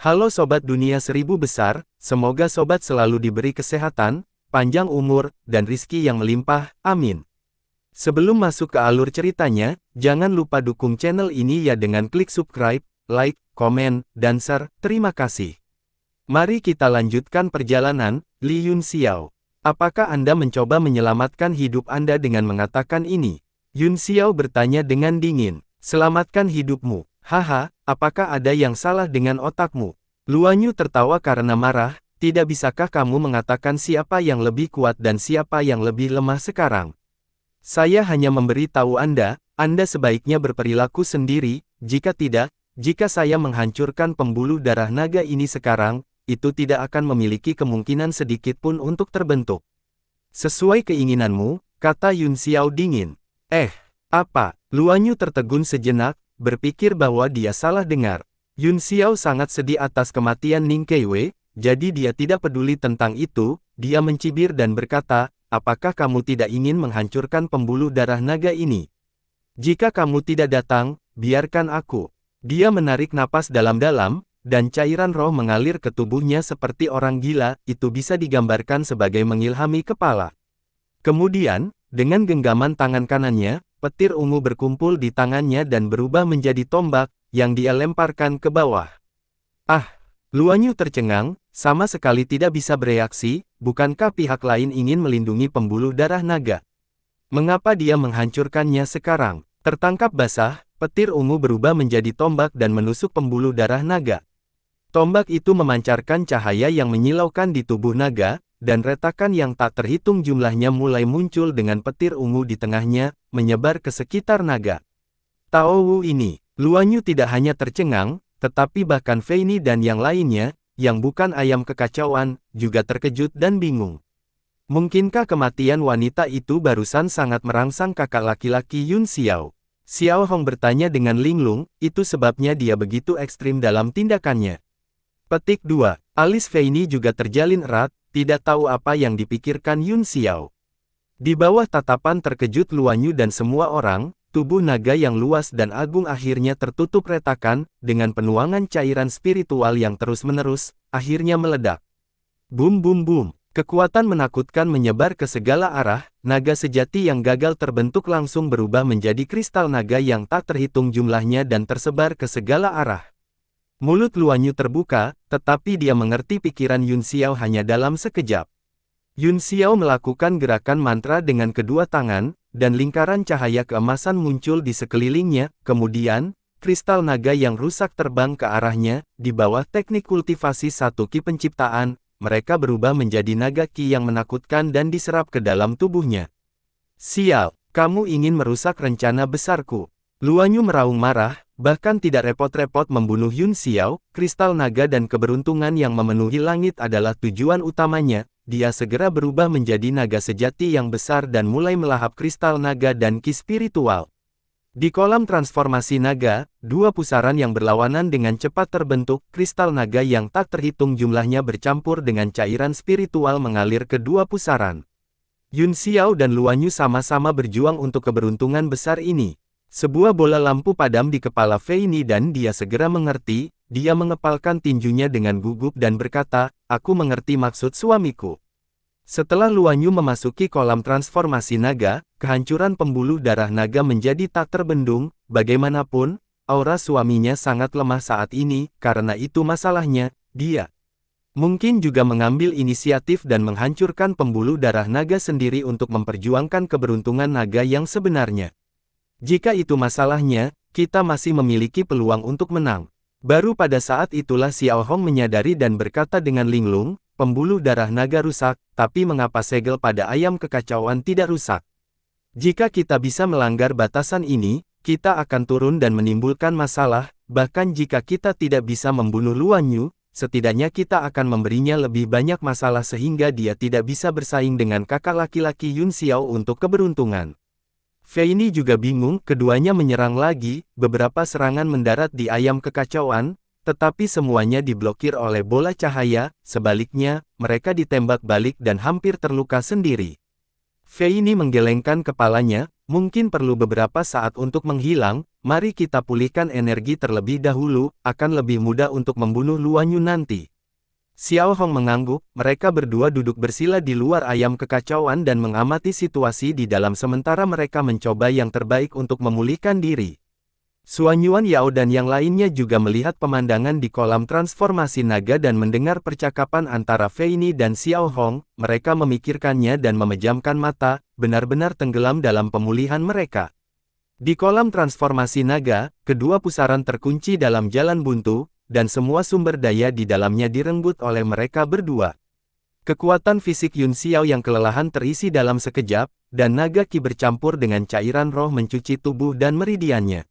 Halo Sobat Dunia Seribu Besar, semoga Sobat selalu diberi kesehatan, panjang umur, dan rizki yang melimpah, amin. Sebelum masuk ke alur ceritanya, jangan lupa dukung channel ini ya dengan klik subscribe, like, komen, dan share, terima kasih. Mari kita lanjutkan perjalanan, Li Yun Xiao. Apakah Anda mencoba menyelamatkan hidup Anda dengan mengatakan ini? Yun Xiao bertanya dengan dingin. Selamatkan hidupmu. Haha, apakah ada yang salah dengan otakmu? Luan Yu tertawa karena marah. Tidak bisakah kamu mengatakan siapa yang lebih kuat dan siapa yang lebih lemah sekarang? Saya hanya memberi tahu Anda sebaiknya berperilaku sendiri. Jika tidak, jika saya menghancurkan pembuluh darah naga ini sekarang, itu tidak akan memiliki kemungkinan sedikit pun untuk terbentuk. Sesuai keinginanmu, kata Yun Xiao dingin. Apa? Luan Yu tertegun sejenak, berpikir bahwa dia salah dengar. Yun Xiao sangat sedih atas kematian Ning Keiwei, jadi dia tidak peduli tentang itu. Dia mencibir dan berkata, apakah kamu tidak ingin menghancurkan pembuluh darah naga ini? Jika kamu tidak datang, biarkan aku. Dia menarik napas dalam-dalam, dan cairan roh mengalir ke tubuhnya seperti orang gila. Itu bisa digambarkan sebagai mengilhami kepala. Kemudian, dengan genggaman tangan kanannya, petir ungu berkumpul di tangannya dan berubah menjadi tombak, yang dia lemparkan ke bawah. Luan Yu tercengang, sama sekali tidak bisa bereaksi. Bukankah pihak lain ingin melindungi pembuluh darah naga? Mengapa dia menghancurkannya sekarang? Tertangkap basah, petir ungu berubah menjadi tombak dan menusuk pembuluh darah naga. Tombak itu memancarkan cahaya yang menyilaukan di tubuh naga, dan retakan yang tak terhitung jumlahnya mulai muncul dengan petir ungu di tengahnya, menyebar ke sekitar naga. Tao Wu ini, Luan Yu tidak hanya tercengang, tetapi bahkan Fei Ni dan yang lainnya, yang bukan ayam kekacauan, juga terkejut dan bingung. Mungkinkah kematian wanita itu barusan sangat merangsang kakak laki-laki Yun Xiao? Xiao Hong bertanya dengan linglung, itu sebabnya dia begitu ekstrim dalam tindakannya. Petik 2. Alis Fei Ni juga terjalin erat, tidak tahu apa yang dipikirkan Yun Xiao. Di bawah tatapan terkejut Luan Yu dan semua orang, tubuh naga yang luas dan agung akhirnya tertutup retakan, dengan penuangan cairan spiritual yang terus-menerus, akhirnya meledak. Bum bum bum. Kekuatan menakutkan menyebar ke segala arah, naga sejati yang gagal terbentuk langsung berubah menjadi kristal naga yang tak terhitung jumlahnya dan tersebar ke segala arah. Mulut Luan Yu terbuka, tetapi dia mengerti pikiran Yun Xiao hanya dalam sekejap. Yun Xiao melakukan gerakan mantra dengan kedua tangan, dan lingkaran cahaya keemasan muncul di sekelilingnya. Kemudian, kristal naga yang rusak terbang ke arahnya. Di bawah teknik kultivasi satu ki penciptaan, mereka berubah menjadi naga ki yang menakutkan dan diserap ke dalam tubuhnya. Sial, kamu ingin merusak rencana besarku. Luan Yu meraung marah, bahkan tidak repot-repot membunuh Yun Xiao. Kristal naga dan keberuntungan yang memenuhi langit adalah tujuan utamanya. Dia segera berubah menjadi naga sejati yang besar dan mulai melahap kristal naga dan ki spiritual. Di kolam transformasi naga, dua pusaran yang berlawanan dengan cepat terbentuk. Kristal naga yang tak terhitung jumlahnya bercampur dengan cairan spiritual mengalir ke dua pusaran. Yun Xiao dan Luan Yu sama-sama berjuang untuk keberuntungan besar ini. Sebuah bola lampu padam di kepala Fei Ni dan dia segera mengerti. Dia mengepalkan tinjunya dengan gugup dan berkata, aku mengerti maksud suamiku. Setelah Luan Yu memasuki kolam transformasi naga, kehancuran pembuluh darah naga menjadi tak terbendung. Bagaimanapun, aura suaminya sangat lemah saat ini, karena itu masalahnya, dia mungkin juga mengambil inisiatif dan menghancurkan pembuluh darah naga sendiri untuk memperjuangkan keberuntungan naga yang sebenarnya. Jika itu masalahnya, kita masih memiliki peluang untuk menang. Baru pada saat itulah Xiao Hong menyadari dan berkata dengan linglung, pembuluh darah naga rusak, tapi mengapa segel pada ayam kekacauan tidak rusak? Jika kita bisa melanggar batasan ini, kita akan turun dan menimbulkan masalah. Bahkan jika kita tidak bisa membunuh Luan Yu, setidaknya kita akan memberinya lebih banyak masalah sehingga dia tidak bisa bersaing dengan kakak laki-laki Yun Xiao untuk keberuntungan. Fei Ni juga bingung, keduanya menyerang lagi. Beberapa serangan mendarat di ayam kekacauan, tetapi semuanya diblokir oleh bola cahaya. Sebaliknya, mereka ditembak balik dan hampir terluka sendiri. Fei Ni menggelengkan kepalanya, mungkin perlu beberapa saat untuk menghilang. Mari kita pulihkan energi terlebih dahulu, akan lebih mudah untuk membunuh Luan Yu nanti. Xiao Hong mengangguk, mereka berdua duduk bersila di luar ayam kekacauan dan mengamati situasi di dalam sementara mereka mencoba yang terbaik untuk memulihkan diri. Xuan Yuan Yao dan yang lainnya juga melihat pemandangan di kolam transformasi naga dan mendengar percakapan antara Fei Ni dan Xiao Hong, mereka memikirkannya dan memejamkan mata, benar-benar tenggelam dalam pemulihan mereka. Di kolam transformasi naga, kedua pusaran terkunci dalam jalan buntu, dan semua sumber daya di dalamnya direnggut oleh mereka berdua. Kekuatan fisik Yun Xiao yang kelelahan terisi dalam sekejap, dan naga ki bercampur dengan cairan roh mencuci tubuh dan meridiannya.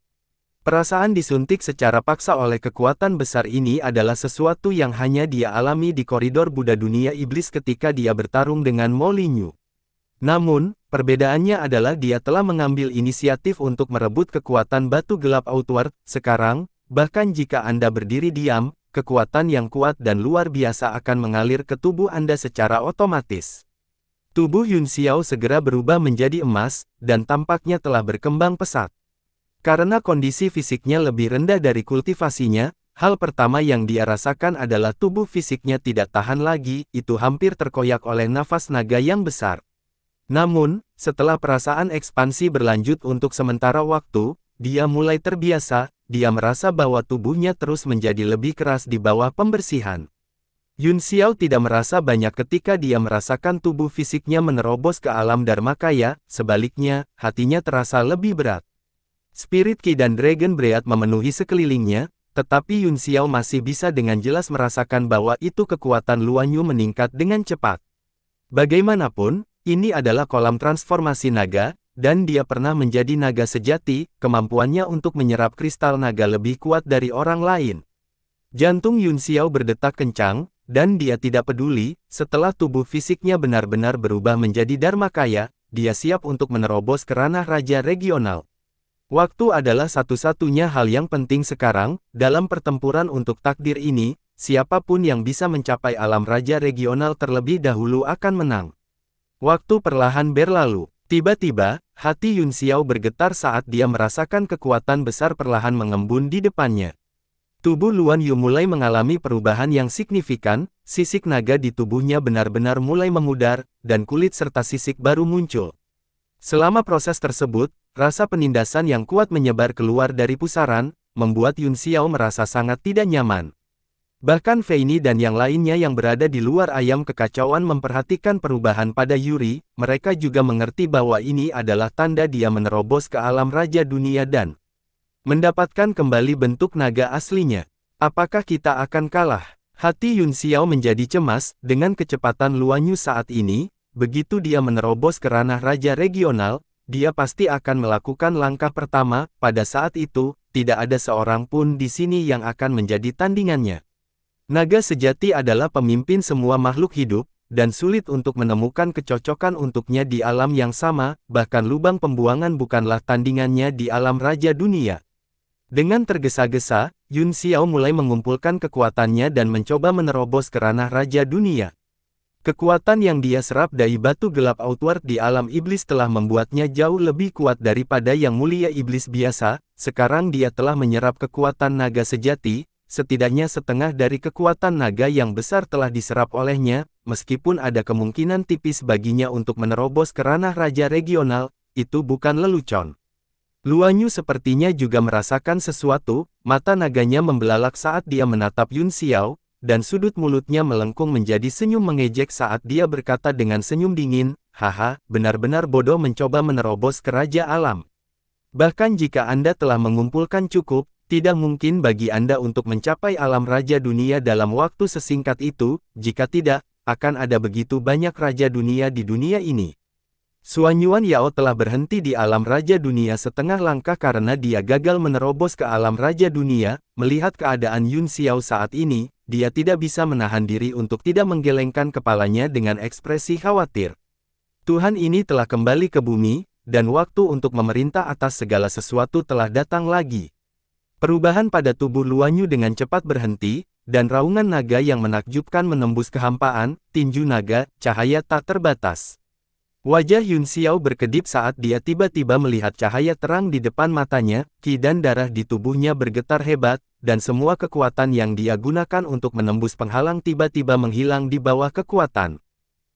Perasaan disuntik secara paksa oleh kekuatan besar ini adalah sesuatu yang hanya dia alami di koridor Buddha dunia iblis ketika dia bertarung dengan Mo Linyu. Namun, perbedaannya adalah dia telah mengambil inisiatif untuk merebut kekuatan batu gelap outward. Sekarang, bahkan jika Anda berdiri diam, kekuatan yang kuat dan luar biasa akan mengalir ke tubuh Anda secara otomatis. Tubuh Yun Xiao segera berubah menjadi emas, dan tampaknya telah berkembang pesat. Karena kondisi fisiknya lebih rendah dari kultivasinya, hal pertama yang dia rasakan adalah tubuh fisiknya tidak tahan lagi, itu hampir terkoyak oleh nafas naga yang besar. Namun, setelah perasaan ekspansi berlanjut untuk sementara waktu, dia mulai terbiasa. Dia merasa bahwa tubuhnya terus menjadi lebih keras di bawah pembersihan. Yun Xiao tidak merasa banyak ketika dia merasakan tubuh fisiknya menerobos ke alam Dharmakaya, sebaliknya, hatinya terasa lebih berat. Spirit Ki dan Dragon Breath memenuhi sekelilingnya, tetapi Yun Xiao masih bisa dengan jelas merasakan bahwa itu kekuatan Luan Yu meningkat dengan cepat. Bagaimanapun, ini adalah kolam transformasi naga, dan dia pernah menjadi naga sejati, kemampuannya untuk menyerap kristal naga lebih kuat dari orang lain. Jantung Yun Xiao berdetak kencang, dan dia tidak peduli, setelah tubuh fisiknya benar-benar berubah menjadi Dharmakaya, dia siap untuk menerobos ke ranah Raja Regional. Waktu adalah satu-satunya hal yang penting sekarang, dalam pertempuran untuk takdir ini, siapapun yang bisa mencapai alam Raja Regional terlebih dahulu akan menang. Waktu perlahan berlalu. Tiba-tiba, hati Yun Xiao bergetar saat dia merasakan kekuatan besar perlahan mengembun di depannya. Tubuh Luan Yu mulai mengalami perubahan yang signifikan, sisik naga di tubuhnya benar-benar mulai memudar, dan kulit serta sisik baru muncul. Selama proses tersebut, rasa penindasan yang kuat menyebar keluar dari pusaran, membuat Yun Xiao merasa sangat tidak nyaman. Bahkan Fei Ni dan yang lainnya yang berada di luar ayam kekacauan memperhatikan perubahan pada Yuri, mereka juga mengerti bahwa ini adalah tanda dia menerobos ke alam Raja Dunia dan mendapatkan kembali bentuk naga aslinya. Apakah kita akan kalah? Hati Yun Xiao menjadi cemas, dengan kecepatan Luan Yu saat ini, begitu dia menerobos ke ranah Raja Regional, dia pasti akan melakukan langkah pertama. Pada saat itu, tidak ada seorang pun di sini yang akan menjadi tandingannya. Naga sejati adalah pemimpin semua makhluk hidup, dan sulit untuk menemukan kecocokan untuknya di alam yang sama, bahkan lubang pembuangan bukanlah tandingannya di alam Raja Dunia. Dengan tergesa-gesa, Yun Xiao mulai mengumpulkan kekuatannya dan mencoba menerobos ke ranah Raja Dunia. Kekuatan yang dia serap dari batu gelap outward di alam iblis telah membuatnya jauh lebih kuat daripada yang mulia iblis biasa. Sekarang dia telah menyerap kekuatan naga sejati. Setidaknya setengah dari kekuatan naga yang besar telah diserap olehnya, meskipun ada kemungkinan tipis baginya untuk menerobos ke ranah Raja Regional, itu bukan lelucon. Luan Yu sepertinya juga merasakan sesuatu, mata naganya membelalak saat dia menatap Yun Xiao, dan sudut mulutnya melengkung menjadi senyum mengejek saat dia berkata dengan senyum dingin, "Haha, benar-benar bodoh mencoba menerobos ke Raja Alam. Bahkan jika Anda telah mengumpulkan cukup, tidak mungkin bagi Anda untuk mencapai alam Raja Dunia dalam waktu sesingkat itu. Jika tidak, akan ada begitu banyak Raja Dunia di dunia ini." Xuan Yuan Yao telah berhenti di alam Raja Dunia setengah langkah karena dia gagal menerobos ke alam Raja Dunia. Melihat keadaan Yun Xiao saat ini, dia tidak bisa menahan diri untuk tidak menggelengkan kepalanya dengan ekspresi khawatir. Tuhan ini telah kembali ke bumi, dan waktu untuk memerintah atas segala sesuatu telah datang lagi. Perubahan pada tubuh Luan Yu dengan cepat berhenti, dan raungan naga yang menakjubkan menembus kehampaan, tinju naga, cahaya tak terbatas. Wajah Yun Xiao berkedip saat dia tiba-tiba melihat cahaya terang di depan matanya, ki dan darah di tubuhnya bergetar hebat, dan semua kekuatan yang dia gunakan untuk menembus penghalang tiba-tiba menghilang di bawah kekuatan.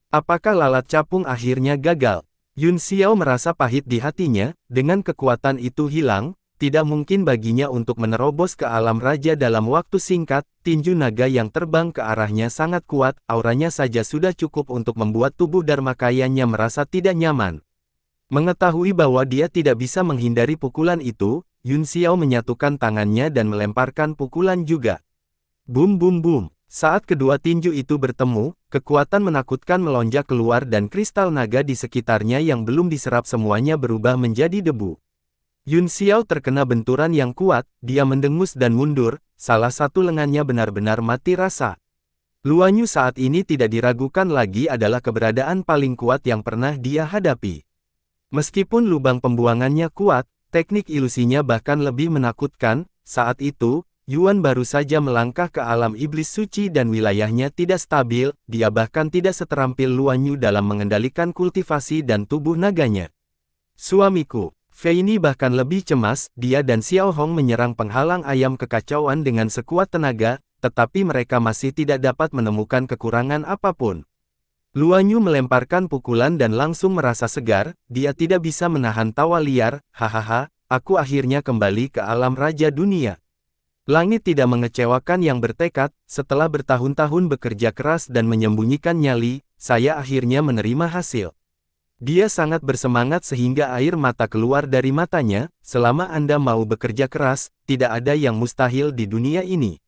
Apakah lalat capung akhirnya gagal? Yun Xiao merasa pahit di hatinya, dengan kekuatan itu hilang, tidak mungkin baginya untuk menerobos ke alam raja dalam waktu singkat. Tinju naga yang terbang ke arahnya sangat kuat, auranya saja sudah cukup untuk membuat tubuh Dharmakayanya merasa tidak nyaman. Mengetahui bahwa dia tidak bisa menghindari pukulan itu, Yun Xiao menyatukan tangannya dan melemparkan pukulan juga. Bum bum bum. Saat kedua tinju itu bertemu, kekuatan menakutkan melonjak keluar dan kristal naga di sekitarnya yang belum diserap semuanya berubah menjadi debu. Yun Xiao terkena benturan yang kuat, dia mendengus dan mundur, salah satu lengannya benar-benar mati rasa. Luan Yu saat ini tidak diragukan lagi adalah keberadaan paling kuat yang pernah dia hadapi. Meskipun lubang pembuangannya kuat, teknik ilusinya bahkan lebih menakutkan. Saat itu, Yuan baru saja melangkah ke alam iblis suci dan wilayahnya tidak stabil, dia bahkan tidak seterampil Luan Yu dalam mengendalikan kultivasi dan tubuh naganya. Suamiku. Fei Ni bahkan lebih cemas, dia dan Xiao Hong menyerang penghalang ayam kekacauan dengan sekuat tenaga, tetapi mereka masih tidak dapat menemukan kekurangan apapun. Luan Yu melemparkan pukulan dan langsung merasa segar, dia tidak bisa menahan tawa liar, hahaha, aku akhirnya kembali ke alam raja dunia. Langit tidak mengecewakan yang bertekad, setelah bertahun-tahun bekerja keras dan menyembunyikan nyali, saya akhirnya menerima hasil. Dia sangat bersemangat sehingga air mata keluar dari matanya. Selama Anda mau bekerja keras, tidak ada yang mustahil di dunia ini.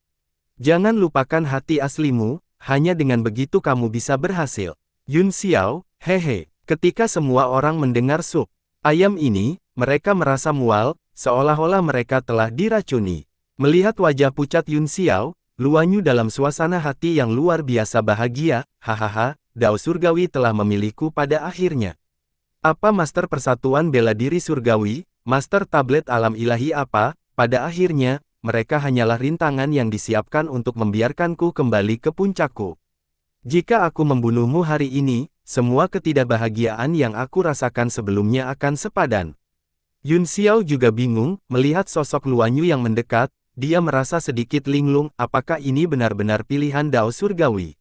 Jangan lupakan hati aslimu, hanya dengan begitu kamu bisa berhasil. Yun Xiao, hehe. Ketika semua orang mendengar sup ayam ini, mereka merasa mual, seolah-olah mereka telah diracuni. Melihat wajah pucat Yun Xiao, Luan Yu dalam suasana hati yang luar biasa bahagia, hahaha, Dao Surgawi telah memilihku pada akhirnya. Apa Master Persatuan Bela Diri Surgawi, Master Tablet Alam Ilahi apa, pada akhirnya, mereka hanyalah rintangan yang disiapkan untuk membiarkanku kembali ke puncakku. Jika aku membunuhmu hari ini, semua ketidakbahagiaan yang aku rasakan sebelumnya akan sepadan. Yun Xiao juga bingung, melihat sosok Luan Yu yang mendekat, dia merasa sedikit linglung, apakah ini benar-benar pilihan Dao Surgawi?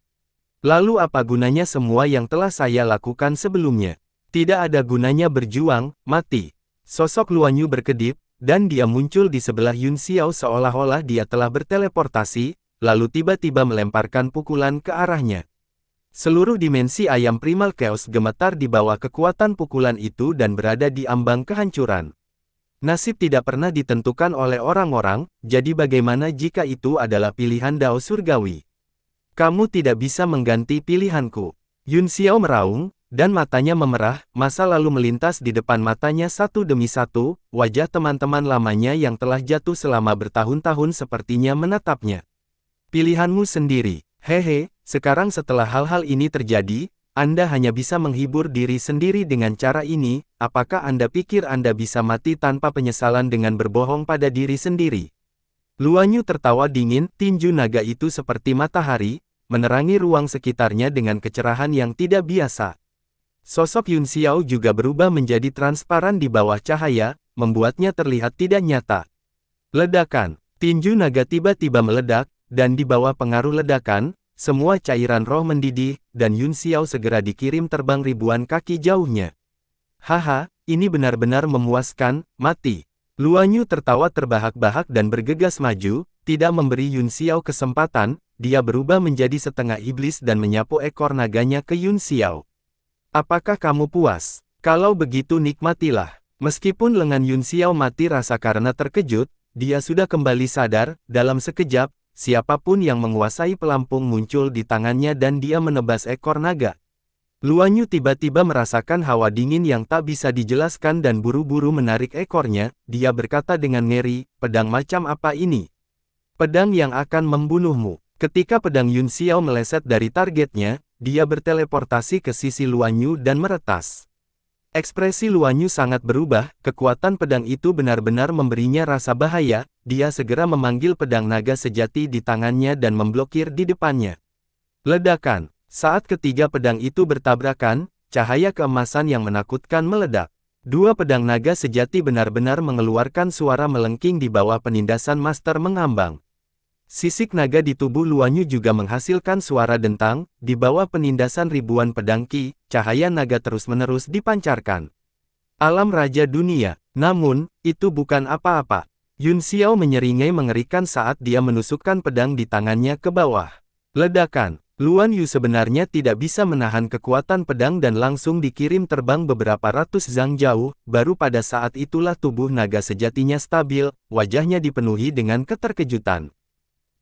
Lalu apa gunanya semua yang telah saya lakukan sebelumnya? Tidak ada gunanya berjuang, mati. Sosok Luan Yu berkedip, dan dia muncul di sebelah Yun Xiao seolah-olah dia telah berteleportasi, lalu tiba-tiba melemparkan pukulan ke arahnya. Seluruh dimensi ayam primal chaos gemetar di bawah kekuatan pukulan itu dan berada di ambang kehancuran. Nasib tidak pernah ditentukan oleh orang-orang, jadi bagaimana jika itu adalah pilihan Dao Surgawi? Kamu tidak bisa mengganti pilihanku. Yun Xiao meraung, dan matanya memerah, masa lalu melintas di depan matanya satu demi satu, wajah teman-teman lamanya yang telah jatuh selama bertahun-tahun sepertinya menatapnya. Pilihanmu sendiri, hehe, sekarang setelah hal-hal ini terjadi, Anda hanya bisa menghibur diri sendiri dengan cara ini, apakah Anda pikir Anda bisa mati tanpa penyesalan dengan berbohong pada diri sendiri? Luan Yu tertawa dingin, tinju naga itu seperti matahari, menerangi ruang sekitarnya dengan kecerahan yang tidak biasa. Sosok Yun Xiao juga berubah menjadi transparan di bawah cahaya, membuatnya terlihat tidak nyata. Ledakan. Tinju naga tiba-tiba meledak, dan di bawah pengaruh ledakan, semua cairan roh mendidih, dan Yun Xiao segera dikirim terbang ribuan kaki jauhnya. Haha, ini benar-benar memuaskan, mati. Luan Yu tertawa terbahak-bahak dan bergegas maju, tidak memberi Yun Xiao kesempatan, dia berubah menjadi setengah iblis dan menyapu ekor naganya ke Yun Xiao. Apakah kamu puas? Kalau begitu nikmatilah. Meskipun lengan Yun Xiao mati rasa karena terkejut, dia sudah kembali sadar, dalam sekejap, siapapun yang menguasai pelampung muncul di tangannya dan dia menebas ekor naga. Luan Yu tiba-tiba merasakan hawa dingin yang tak bisa dijelaskan dan buru-buru menarik ekornya, dia berkata dengan ngeri, pedang macam apa ini? Pedang yang akan membunuhmu. Ketika pedang Yun Xiao meleset dari targetnya, dia berteleportasi ke sisi Luan Yu dan meretas. Ekspresi Luan Yu sangat berubah, kekuatan pedang itu benar-benar memberinya rasa bahaya, dia segera memanggil pedang naga sejati di tangannya dan memblokir di depannya. Ledakan. Saat ketiga pedang itu bertabrakan, cahaya keemasan yang menakutkan meledak. Dua pedang naga sejati benar-benar mengeluarkan suara melengking di bawah penindasan Master mengambang. Sisik naga di tubuh Luan Yu juga menghasilkan suara dentang, di bawah penindasan ribuan pedang Qi, cahaya naga terus-menerus dipancarkan. Alam Raja Dunia. Namun, itu bukan apa-apa. Yun Xiao menyeringai mengerikan saat dia menusukkan pedang di tangannya ke bawah. Ledakan. Luan Yu sebenarnya tidak bisa menahan kekuatan pedang dan langsung dikirim terbang beberapa ratus zang jauh, baru pada saat itulah tubuh naga sejatinya stabil, wajahnya dipenuhi dengan keterkejutan.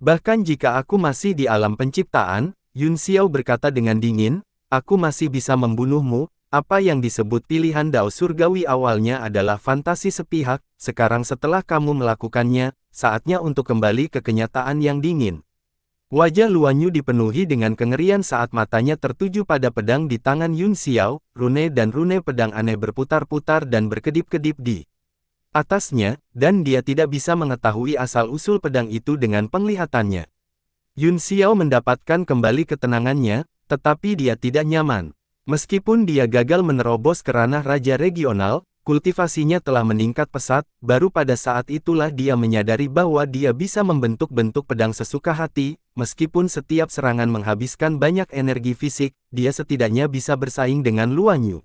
Bahkan jika aku masih di alam penciptaan, Yun Xiao berkata dengan dingin, aku masih bisa membunuhmu. Apa yang disebut pilihan Dao Surgawi awalnya adalah fantasi sepihak, sekarang setelah kamu melakukannya, saatnya untuk kembali ke kenyataan yang dingin. Wajah Luan Yu dipenuhi dengan kengerian saat matanya tertuju pada pedang di tangan Yun Xiao, rune dan rune pedang aneh berputar-putar dan berkedip-kedip di atasnya, dan dia tidak bisa mengetahui asal-usul pedang itu dengan penglihatannya. Yun Xiao mendapatkan kembali ketenangannya, tetapi dia tidak nyaman. Meskipun dia gagal menerobos ke ranah Raja Regional, kultivasinya telah meningkat pesat, baru pada saat itulah dia menyadari bahwa dia bisa membentuk-bentuk pedang sesuka hati, meskipun setiap serangan menghabiskan banyak energi fisik, dia setidaknya bisa bersaing dengan Luan Yu.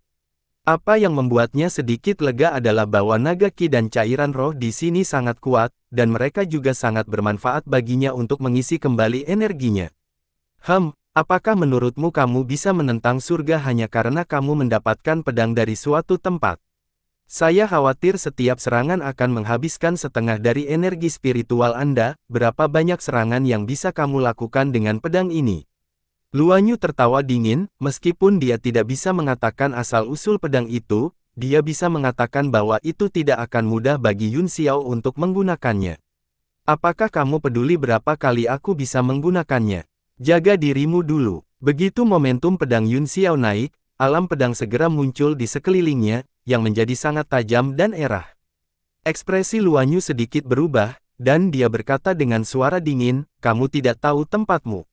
Apa yang membuatnya sedikit lega adalah bahwa naga Qi dan cairan roh di sini sangat kuat, dan mereka juga sangat bermanfaat baginya untuk mengisi kembali energinya. Apakah menurutmu kamu bisa menentang surga hanya karena kamu mendapatkan pedang dari suatu tempat? Saya khawatir setiap serangan akan menghabiskan setengah dari energi spiritual Anda. Berapa banyak serangan yang bisa kamu lakukan dengan pedang ini? Luan Yu tertawa dingin, meskipun dia tidak bisa mengatakan asal-usul pedang itu, dia bisa mengatakan bahwa itu tidak akan mudah bagi Yun Xiao untuk menggunakannya. Apakah kamu peduli berapa kali aku bisa menggunakannya? Jaga dirimu dulu. Begitu momentum pedang Yun Xiao naik, alam pedang segera muncul di sekelilingnya, yang menjadi sangat tajam dan erah. Ekspresi Luan Yu sedikit berubah, dan dia berkata dengan suara dingin, kamu tidak tahu tempatmu.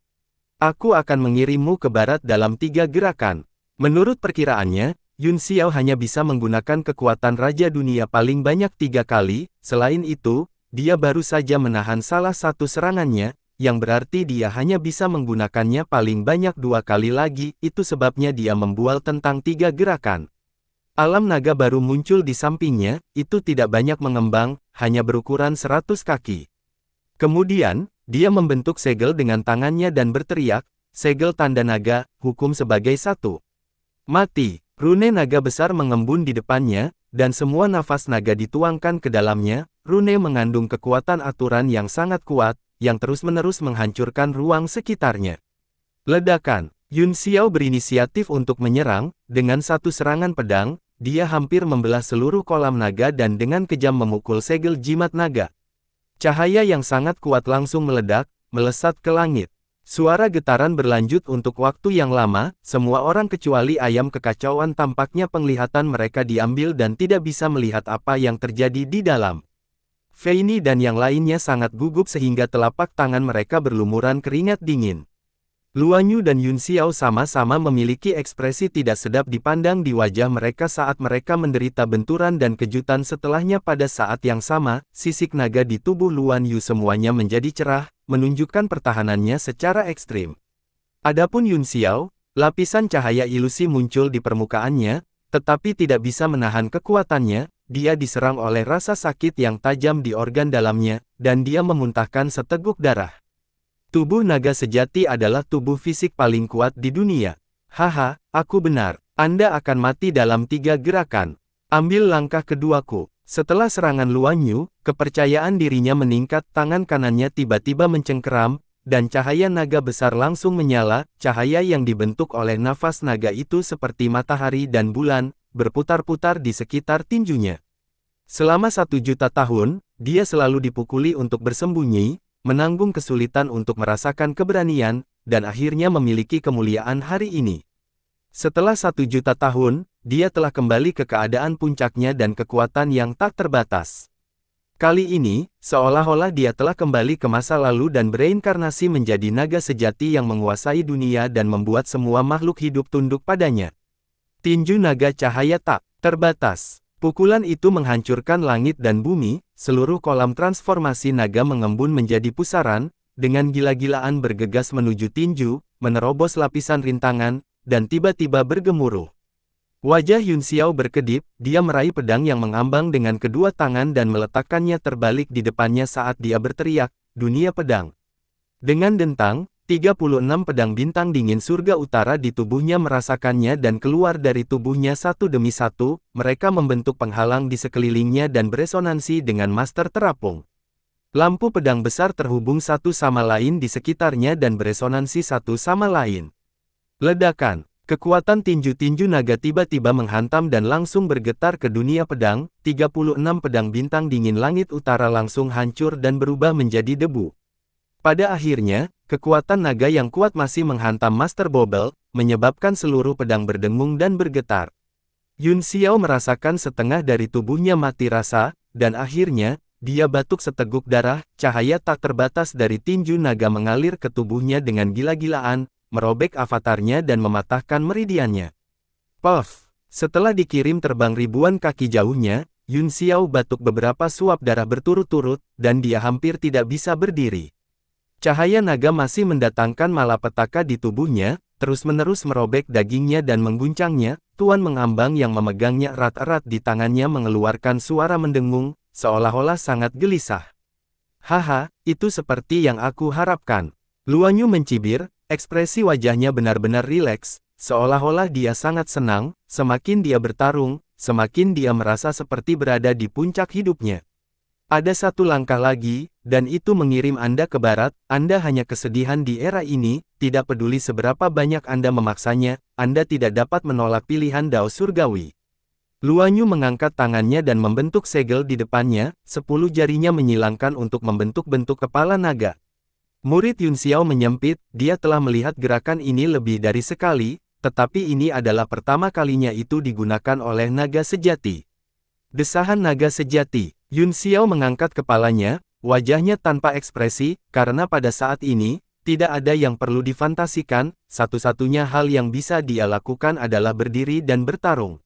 Aku akan mengirimmu ke barat dalam 3 gerakan. Menurut perkiraannya, Yun Xiao hanya bisa menggunakan kekuatan Raja Dunia paling banyak 3 kali, selain itu, dia baru saja menahan salah satu serangannya, yang berarti dia hanya bisa menggunakannya paling banyak 2 kali lagi, itu sebabnya dia membual tentang 3 gerakan. Alam naga baru muncul di sampingnya, itu tidak banyak mengembang, hanya berukuran 100 kaki. Kemudian, dia membentuk segel dengan tangannya dan berteriak, segel tanda naga, hukum sebagai satu. Mati, rune naga besar mengembun di depannya, dan semua nafas naga dituangkan ke dalamnya, rune mengandung kekuatan aturan yang sangat kuat, yang terus-menerus menghancurkan ruang sekitarnya. Ledakan. Yun Xiao berinisiatif untuk menyerang, dengan satu serangan pedang, dia hampir membelah seluruh kolam naga dan dengan kejam memukul segel jimat naga. Cahaya yang sangat kuat langsung meledak, melesat ke langit. Suara getaran berlanjut untuk waktu yang lama, semua orang kecuali ayam kekacauan tampaknya penglihatan mereka diambil dan tidak bisa melihat apa yang terjadi di dalam. Feini dan yang lainnya sangat gugup sehingga telapak tangan mereka berlumuran keringat dingin. Luan Yu dan Yun Xiao sama-sama memiliki ekspresi tidak sedap dipandang di wajah mereka saat mereka menderita benturan dan kejutan setelahnya. Pada saat yang sama, sisik naga di tubuh Luan Yu semuanya menjadi cerah, menunjukkan pertahanannya secara ekstrim. Adapun Yun Xiao, lapisan cahaya ilusi muncul di permukaannya, tetapi tidak bisa menahan kekuatannya. Dia diserang oleh rasa sakit yang tajam di organ dalamnya, dan dia memuntahkan seteguk darah. Tubuh naga sejati adalah tubuh fisik paling kuat di dunia. Haha, aku benar. Anda akan mati dalam 3 gerakan. Ambil langkah keduaku. Setelah serangan Luan Yu, kepercayaan dirinya meningkat, tangan kanannya tiba-tiba mencengkeram, dan cahaya naga besar langsung menyala. Cahaya yang dibentuk oleh nafas naga itu seperti matahari dan bulan, berputar-putar di sekitar tinjunya. Selama 1.000.000 tahun, dia selalu dipukuli untuk bersembunyi, menanggung kesulitan untuk merasakan keberanian, dan akhirnya memiliki kemuliaan hari ini. Setelah 1.000.000 tahun, dia telah kembali ke keadaan puncaknya dan kekuatan yang tak terbatas. Kali ini, seolah-olah dia telah kembali ke masa lalu dan bereinkarnasi menjadi naga sejati yang menguasai dunia dan membuat semua makhluk hidup tunduk padanya. Tinju naga cahaya tak terbatas. Pukulan itu menghancurkan langit dan bumi, seluruh kolam transformasi naga mengembun menjadi pusaran, dengan gila-gilaan bergegas menuju tinju, menerobos lapisan rintangan, dan tiba-tiba bergemuruh. Wajah Yun Xiao berkedip, dia meraih pedang yang mengambang dengan kedua tangan dan meletakkannya terbalik di depannya saat dia berteriak, "Dunia pedang!" Dengan dentang, 36 pedang bintang dingin surga utara di tubuhnya merasakannya dan keluar dari tubuhnya satu demi satu, mereka membentuk penghalang di sekelilingnya dan beresonansi dengan master terapung. Lampu pedang besar terhubung satu sama lain di sekitarnya dan beresonansi satu sama lain. Ledakan. Kekuatan tinju-tinju naga tiba-tiba menghantam dan langsung bergetar ke dunia pedang, 36 pedang bintang dingin langit utara langsung hancur dan berubah menjadi debu. Pada akhirnya, kekuatan naga yang kuat masih menghantam Master Bobble, menyebabkan seluruh pedang berdengung dan bergetar. Yun Xiao merasakan setengah dari tubuhnya mati rasa, dan akhirnya, dia batuk seteguk darah, cahaya tak terbatas dari tinju naga mengalir ke tubuhnya dengan gila-gilaan, merobek avatarnya dan mematahkan meridiannya. Puff! Setelah dikirim terbang ribuan kaki jauhnya, Yun Xiao batuk beberapa suap darah berturut-turut, dan dia hampir tidak bisa berdiri. Cahaya naga masih mendatangkan malapetaka di tubuhnya, terus-menerus merobek dagingnya dan mengguncangnya, tuan mengambang yang memegangnya erat-erat di tangannya mengeluarkan suara mendengung, seolah-olah sangat gelisah. Haha, itu seperti yang aku harapkan. Luan Yu mencibir, ekspresi wajahnya benar-benar rileks, seolah-olah dia sangat senang, semakin dia bertarung, semakin dia merasa seperti berada di puncak hidupnya. Ada satu langkah lagi, dan itu mengirim Anda ke barat, Anda hanya kesedihan di era ini, tidak peduli seberapa banyak Anda memaksanya, Anda tidak dapat menolak pilihan Dao Surgawi. Luan Yu mengangkat tangannya dan membentuk segel di depannya, 10 jarinya menyilangkan untuk membentuk bentuk kepala naga. Murid Yun Xiao menyempit, dia telah melihat gerakan ini lebih dari sekali, tetapi ini adalah pertama kalinya itu digunakan oleh naga sejati. Desahan naga sejati. Yun Xiao mengangkat kepalanya, wajahnya tanpa ekspresi, karena pada saat ini, tidak ada yang perlu difantasikan, satu-satunya hal yang bisa dia lakukan adalah berdiri dan bertarung.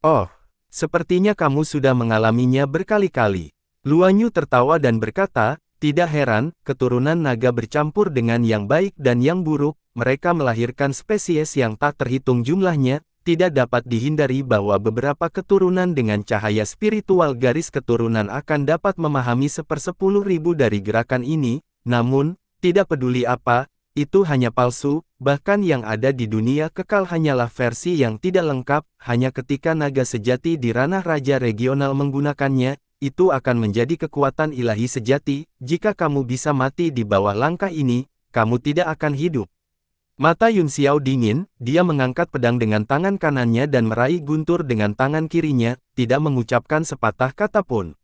Oh, sepertinya kamu sudah mengalaminya berkali-kali. Luan Yu tertawa dan berkata, tidak heran, keturunan naga bercampur dengan yang baik dan yang buruk, mereka melahirkan spesies yang tak terhitung jumlahnya, tidak dapat dihindari bahwa beberapa keturunan dengan cahaya spiritual garis keturunan akan dapat memahami 1/10.000 dari gerakan ini, namun, tidak peduli apa, itu hanya palsu, bahkan yang ada di dunia kekal hanyalah versi yang tidak lengkap, hanya ketika naga sejati di ranah raja regional menggunakannya, itu akan menjadi kekuatan ilahi sejati. Jika kamu bisa mati di bawah langkah ini, kamu tidak akan hidup. Mata Yun Xiao dingin, dia mengangkat pedang dengan tangan kanannya dan meraih guntur dengan tangan kirinya, tidak mengucapkan sepatah kata pun.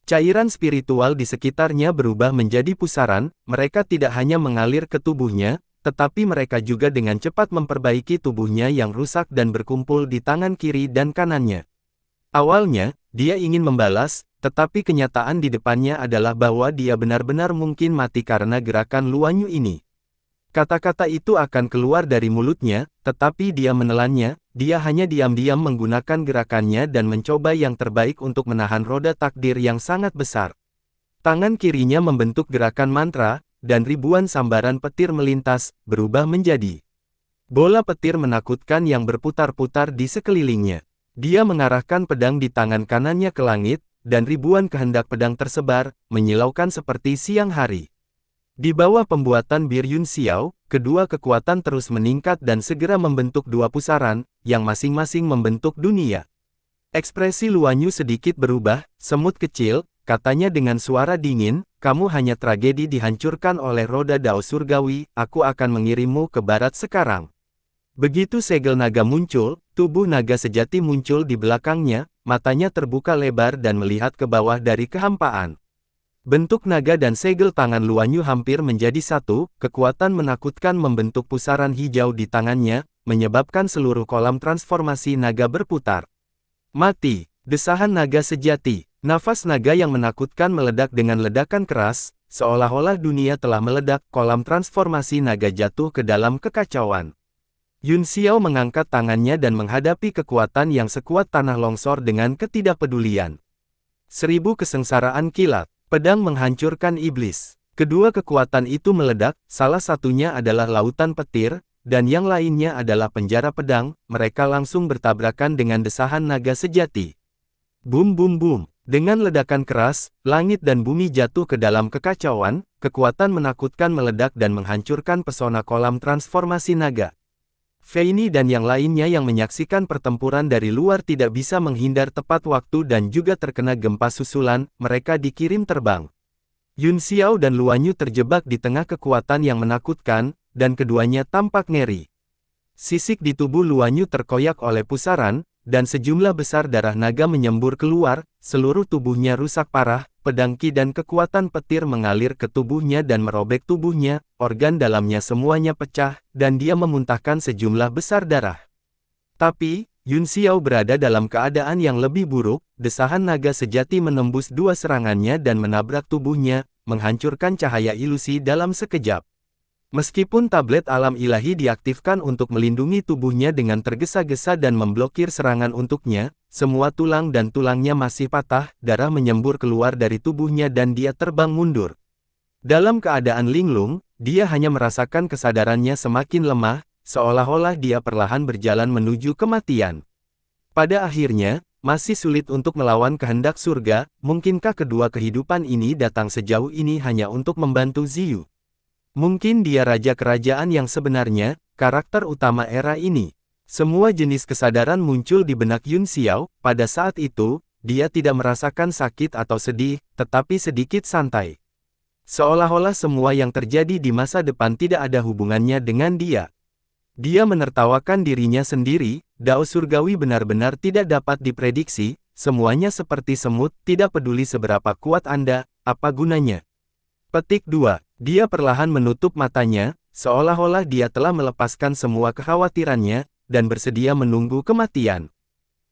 Cairan spiritual di sekitarnya berubah menjadi pusaran, mereka tidak hanya mengalir ke tubuhnya, tetapi mereka juga dengan cepat memperbaiki tubuhnya yang rusak dan berkumpul di tangan kiri dan kanannya. Awalnya, dia ingin membalas, tetapi kenyataan di depannya adalah bahwa dia benar-benar mungkin mati karena gerakan Luan Yu ini. Kata-kata itu akan keluar dari mulutnya, tetapi dia menelannya, dia hanya diam-diam menggunakan gerakannya dan mencoba yang terbaik untuk menahan roda takdir yang sangat besar. Tangan kirinya membentuk gerakan mantra, dan ribuan sambaran petir melintas, berubah menjadi bola petir menakutkan yang berputar-putar di sekelilingnya. Dia mengarahkan pedang di tangan kanannya ke langit, dan ribuan kehendak pedang tersebar, menyilaukan seperti siang hari. Di bawah pembuatan Bir Yun Xiao, kedua kekuatan terus meningkat dan segera membentuk dua pusaran, yang masing-masing membentuk dunia. Ekspresi Luan Yu sedikit berubah, semut kecil, katanya dengan suara dingin, kamu hanya tragedi dihancurkan oleh roda Dao Surgawi, aku akan mengirimmu ke barat sekarang. Begitu segel naga muncul, tubuh naga sejati muncul di belakangnya, matanya terbuka lebar dan melihat ke bawah dari kehampaan. Bentuk naga dan segel tangan Luan Yu hampir menjadi satu, kekuatan menakutkan membentuk pusaran hijau di tangannya, menyebabkan seluruh kolam transformasi naga berputar. Mati, desahan naga sejati, nafas naga yang menakutkan meledak dengan ledakan keras, seolah-olah dunia telah meledak, kolam transformasi naga jatuh ke dalam kekacauan. Yun Xiao mengangkat tangannya dan menghadapi kekuatan yang sekuat tanah longsor dengan ketidakpedulian. 1000 kesengsaraan kilat, pedang menghancurkan iblis. Kedua kekuatan itu meledak, salah satunya adalah lautan petir, dan yang lainnya adalah penjara pedang. Mereka langsung bertabrakan dengan desahan naga sejati. Bum bum bum. Dengan ledakan keras, langit dan bumi jatuh ke dalam kekacauan, kekuatan menakutkan meledak dan menghancurkan pesona kolam transformasi naga. Feini dan yang lainnya yang menyaksikan pertempuran dari luar tidak bisa menghindar tepat waktu dan juga terkena gempa susulan, mereka dikirim terbang. Yun Xiao dan Luan Yu terjebak di tengah kekuatan yang menakutkan, dan keduanya tampak ngeri. Sisik di tubuh Luan Yu terkoyak oleh pusaran, dan sejumlah besar darah naga menyembur keluar, seluruh tubuhnya rusak parah, pedang ki dan kekuatan petir mengalir ke tubuhnya dan merobek tubuhnya, organ dalamnya semuanya pecah, dan dia memuntahkan sejumlah besar darah. Tapi, Yun Xiao berada dalam keadaan yang lebih buruk, desahan naga sejati menembus dua serangannya dan menabrak tubuhnya, menghancurkan cahaya ilusi dalam sekejap. Meskipun tablet alam ilahi diaktifkan untuk melindungi tubuhnya dengan tergesa-gesa dan memblokir serangan untuknya, semua tulang dan tulangnya masih patah, darah menyembur keluar dari tubuhnya dan dia terbang mundur. Dalam keadaan linglung, dia hanya merasakan kesadarannya semakin lemah, seolah-olah dia perlahan berjalan menuju kematian. Pada akhirnya, masih sulit untuk melawan kehendak surga, mungkinkah kedua kehidupan ini datang sejauh ini hanya untuk membantu Ziyu? Mungkin dia raja kerajaan yang sebenarnya, karakter utama era ini. Semua jenis kesadaran muncul di benak Yun Xiao, pada saat itu, dia tidak merasakan sakit atau sedih, tetapi sedikit santai. Seolah-olah semua yang terjadi di masa depan tidak ada hubungannya dengan dia. Dia menertawakan dirinya sendiri, Dao surgawi benar-benar tidak dapat diprediksi, semuanya seperti semut, tidak peduli seberapa kuat Anda, apa gunanya. Petik 2. Dia perlahan menutup matanya, seolah-olah dia telah melepaskan semua kekhawatirannya, dan bersedia menunggu kematian.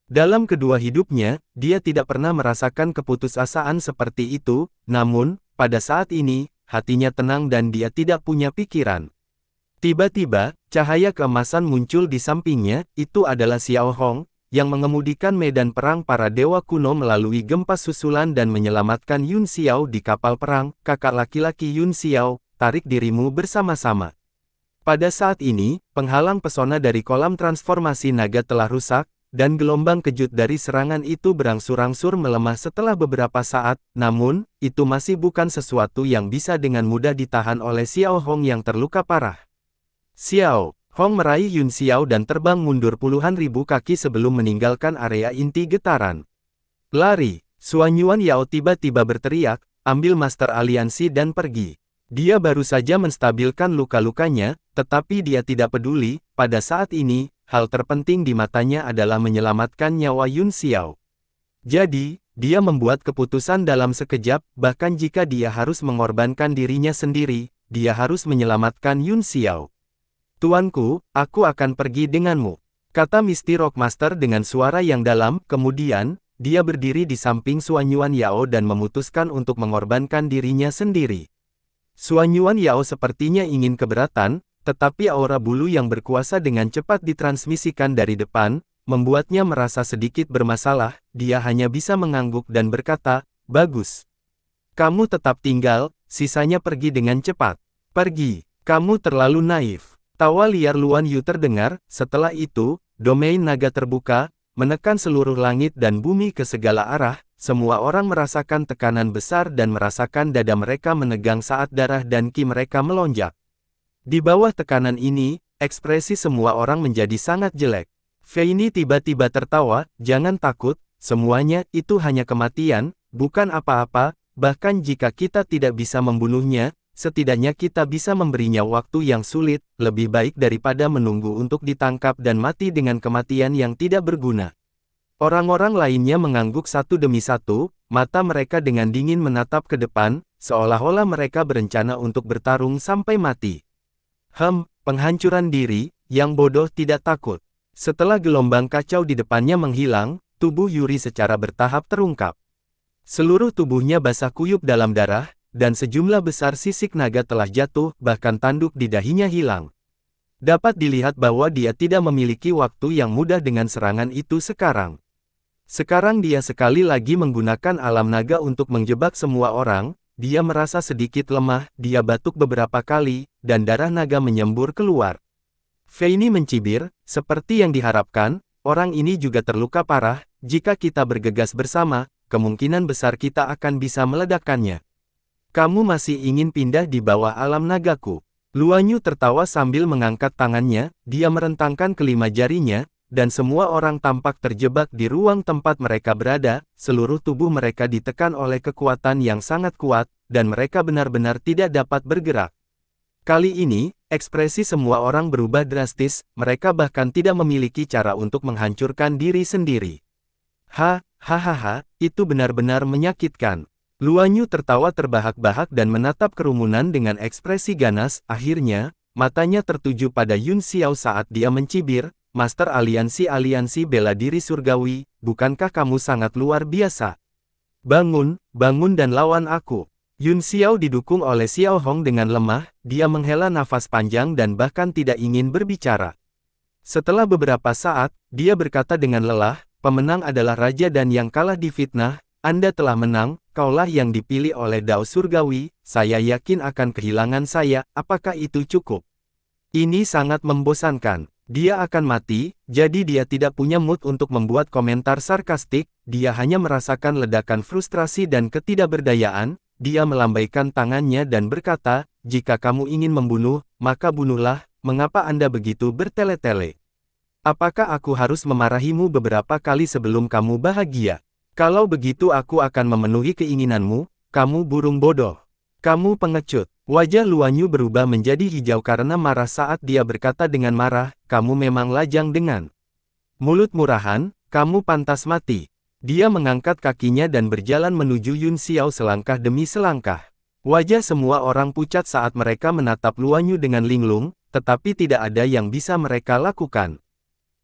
Dalam kedua hidupnya, dia tidak pernah merasakan keputusasaan seperti itu, namun, pada saat ini, hatinya tenang dan dia tidak punya pikiran. Tiba-tiba, cahaya keemasan muncul di sampingnya, itu adalah Xiao Hong, yang mengemudikan medan perang para dewa kuno melalui gempa susulan dan menyelamatkan Yun Xiao di kapal perang. Kakak laki-laki Yun Xiao, tarik dirimu bersama-sama. Pada saat ini, penghalang pesona dari kolam transformasi naga telah rusak, dan gelombang kejut dari serangan itu berangsur-angsur melemah setelah beberapa saat, namun, itu masih bukan sesuatu yang bisa dengan mudah ditahan oleh Xiao Hong yang terluka parah. Xiao Hong meraih Yun Xiao dan terbang mundur puluhan ribu kaki sebelum meninggalkan area inti getaran. Lari! Xuan Yuan Yao tiba-tiba berteriak, ambil Master Aliansi dan pergi. Dia baru saja menstabilkan luka-lukanya, tetapi dia tidak peduli, pada saat ini, hal terpenting di matanya adalah menyelamatkan nyawa Yun Xiao. Jadi, dia membuat keputusan dalam sekejap, bahkan jika dia harus mengorbankan dirinya sendiri, dia harus menyelamatkan Yun Xiao. Tuanku, aku akan pergi denganmu, kata Misty Rock Master dengan suara yang dalam. Kemudian, dia berdiri di samping Xuan Yuan Yao dan memutuskan untuk mengorbankan dirinya sendiri. Xuan Yuan Yao sepertinya ingin keberatan, tetapi aura bulu yang berkuasa dengan cepat ditransmisikan dari depan, membuatnya merasa sedikit bermasalah. Dia hanya bisa mengangguk dan berkata, bagus. Kamu tetap tinggal, sisanya pergi dengan cepat. Pergi, kamu terlalu naif. Tawa liar Luan Yu terdengar. Setelah itu, domain naga terbuka, menekan seluruh langit dan bumi ke segala arah. Semua orang merasakan tekanan besar dan merasakan dada mereka menegang saat darah dan ki mereka melonjak. Di bawah tekanan ini, ekspresi semua orang menjadi sangat jelek. Feini tiba-tiba tertawa, jangan takut, semuanya itu hanya kematian, bukan apa-apa, bahkan jika kita tidak bisa membunuhnya, setidaknya kita bisa memberinya waktu yang sulit, lebih baik daripada menunggu untuk ditangkap dan mati dengan kematian yang tidak berguna. Orang-orang lainnya mengangguk satu demi satu, mata mereka dengan dingin menatap ke depan, seolah-olah mereka berencana untuk bertarung sampai mati. Penghancuran diri, yang bodoh tidak takut. Setelah gelombang kacau di depannya menghilang, tubuh Yuri secara bertahap terungkap. Seluruh tubuhnya basah kuyup dalam darah, dan sejumlah besar sisik naga telah jatuh, bahkan tanduk di dahinya hilang. Dapat dilihat bahwa dia tidak memiliki waktu yang mudah dengan serangan itu sekarang. Sekarang dia sekali lagi menggunakan alam naga untuk menjebak semua orang, dia merasa sedikit lemah, dia batuk beberapa kali, dan darah naga menyembur keluar. Feini mencibir, seperti yang diharapkan, orang ini juga terluka parah, jika kita bergegas bersama, kemungkinan besar kita akan bisa meledakkannya. Kamu masih ingin pindah di bawah alam nagaku? Luan Yu tertawa sambil mengangkat tangannya, dia merentangkan kelima jarinya, dan semua orang tampak terjebak di ruang tempat mereka berada, seluruh tubuh mereka ditekan oleh kekuatan yang sangat kuat, dan mereka benar-benar tidak dapat bergerak. Kali ini, ekspresi semua orang berubah drastis, mereka bahkan tidak memiliki cara untuk menghancurkan diri sendiri. Hahaha, itu benar-benar menyakitkan. Luan Yu tertawa terbahak-bahak dan menatap kerumunan dengan ekspresi ganas, akhirnya, matanya tertuju pada Yun Xiao saat dia mencibir, Master Aliansi Bela Diri Surgawi, bukankah kamu sangat luar biasa? Bangun, bangun dan lawan aku. Yun Xiao didukung oleh Xiao Hong dengan lemah, dia menghela nafas panjang dan bahkan tidak ingin berbicara. Setelah beberapa saat, dia berkata dengan lelah, pemenang adalah raja dan yang kalah difitnah, Anda telah menang, kaulah yang dipilih oleh Dao Surgawi, saya yakin akan kehilangan saya, apakah itu cukup? Ini sangat membosankan. Dia akan mati, jadi dia tidak punya mood untuk membuat komentar sarkastik, dia hanya merasakan ledakan frustrasi dan ketidakberdayaan, dia melambaikan tangannya dan berkata, jika kamu ingin membunuh, maka bunuhlah, mengapa Anda begitu bertele-tele? Apakah aku harus memarahimu beberapa kali sebelum kamu bahagia? Kalau begitu aku akan memenuhi keinginanmu, kamu burung bodoh. Kamu pengecut. Wajah Luan Yu berubah menjadi hijau karena marah saat dia berkata dengan marah, kamu memang lajang dengan mulut murahan, kamu pantas mati. Dia mengangkat kakinya dan berjalan menuju Yun Xiao selangkah demi selangkah. Wajah semua orang pucat saat mereka menatap Luan Yu dengan linglung, tetapi tidak ada yang bisa mereka lakukan.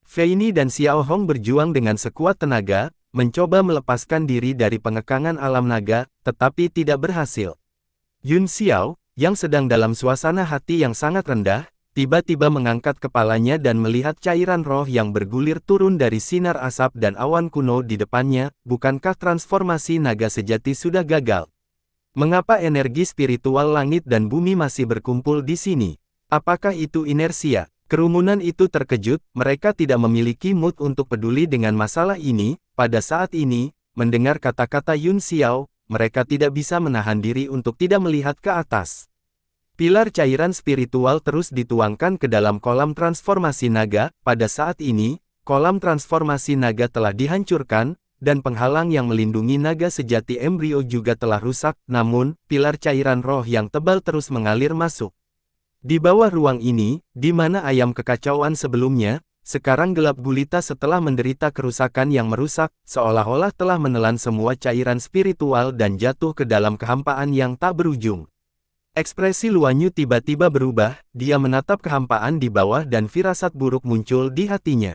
Feini dan Xiao Hong berjuang dengan sekuat tenaga, mencoba melepaskan diri dari pengekangan alam naga, tetapi tidak berhasil. Yun Xiao, yang sedang dalam suasana hati yang sangat rendah, tiba-tiba mengangkat kepalanya dan melihat cairan roh yang bergulir turun dari sinar asap dan awan kuno di depannya, bukankah transformasi naga sejati sudah gagal? Mengapa energi spiritual langit dan bumi masih berkumpul di sini? Apakah itu inersia? Kerumunan itu terkejut, mereka tidak memiliki mood untuk peduli dengan masalah ini. Pada saat ini, mendengar kata-kata Yun Xiao, mereka tidak bisa menahan diri untuk tidak melihat ke atas. Pilar cairan spiritual terus dituangkan ke dalam kolam transformasi naga. Pada saat ini, kolam transformasi naga telah dihancurkan, dan penghalang yang melindungi naga sejati embrio juga telah rusak, namun, pilar cairan roh yang tebal terus mengalir masuk. Di bawah ruang ini, di mana ayam kekacauan sebelumnya, sekarang gelap gulita setelah menderita kerusakan yang merusak, seolah-olah telah menelan semua cairan spiritual dan jatuh ke dalam kehampaan yang tak berujung. Ekspresi Luan Yu tiba-tiba berubah, dia menatap kehampaan di bawah dan firasat buruk muncul di hatinya.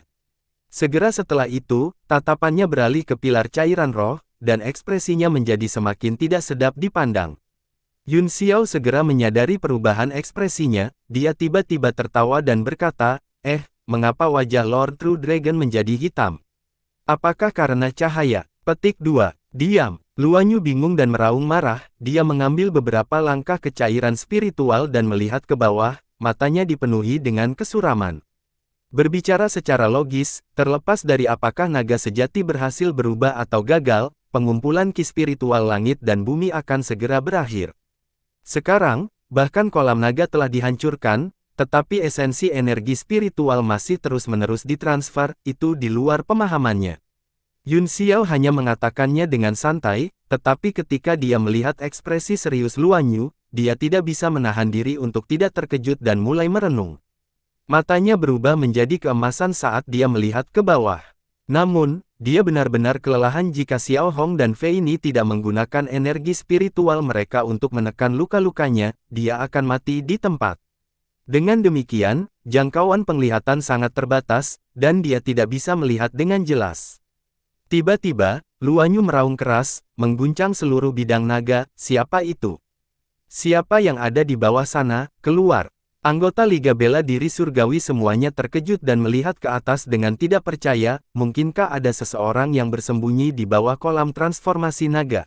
Segera setelah itu, tatapannya beralih ke pilar cairan roh, dan ekspresinya menjadi semakin tidak sedap dipandang. Yun Xiao segera menyadari perubahan ekspresinya, dia tiba-tiba tertawa dan berkata, mengapa wajah Lord True Dragon menjadi hitam? Apakah karena cahaya? Petik 2. Diam. Luan Yu bingung dan meraung marah, dia mengambil beberapa langkah ke cairan spiritual dan melihat ke bawah, matanya dipenuhi dengan kesuraman. Berbicara secara logis, terlepas dari apakah naga sejati berhasil berubah atau gagal, pengumpulan ki spiritual langit dan bumi akan segera berakhir. Sekarang, bahkan kolam naga telah dihancurkan, tetapi esensi energi spiritual masih terus-menerus ditransfer, itu di luar pemahamannya. Yun Xiao hanya mengatakannya dengan santai, tetapi ketika dia melihat ekspresi serius Luan Yu, dia tidak bisa menahan diri untuk tidak terkejut dan mulai merenung. Matanya berubah menjadi keemasan saat dia melihat ke bawah. Namun, dia benar-benar kelelahan jika Xiao Hong dan Fei Ni tidak menggunakan energi spiritual mereka untuk menekan luka-lukanya, dia akan mati di tempat. Dengan demikian, jangkauan penglihatan sangat terbatas, dan dia tidak bisa melihat dengan jelas. Tiba-tiba, Luan Yu meraung keras, mengguncang seluruh bidang naga, siapa itu? Siapa yang ada di bawah sana, keluar. Anggota Liga Bela Diri Surgawi semuanya terkejut dan melihat ke atas dengan tidak percaya, mungkinkah ada seseorang yang bersembunyi di bawah kolam transformasi naga.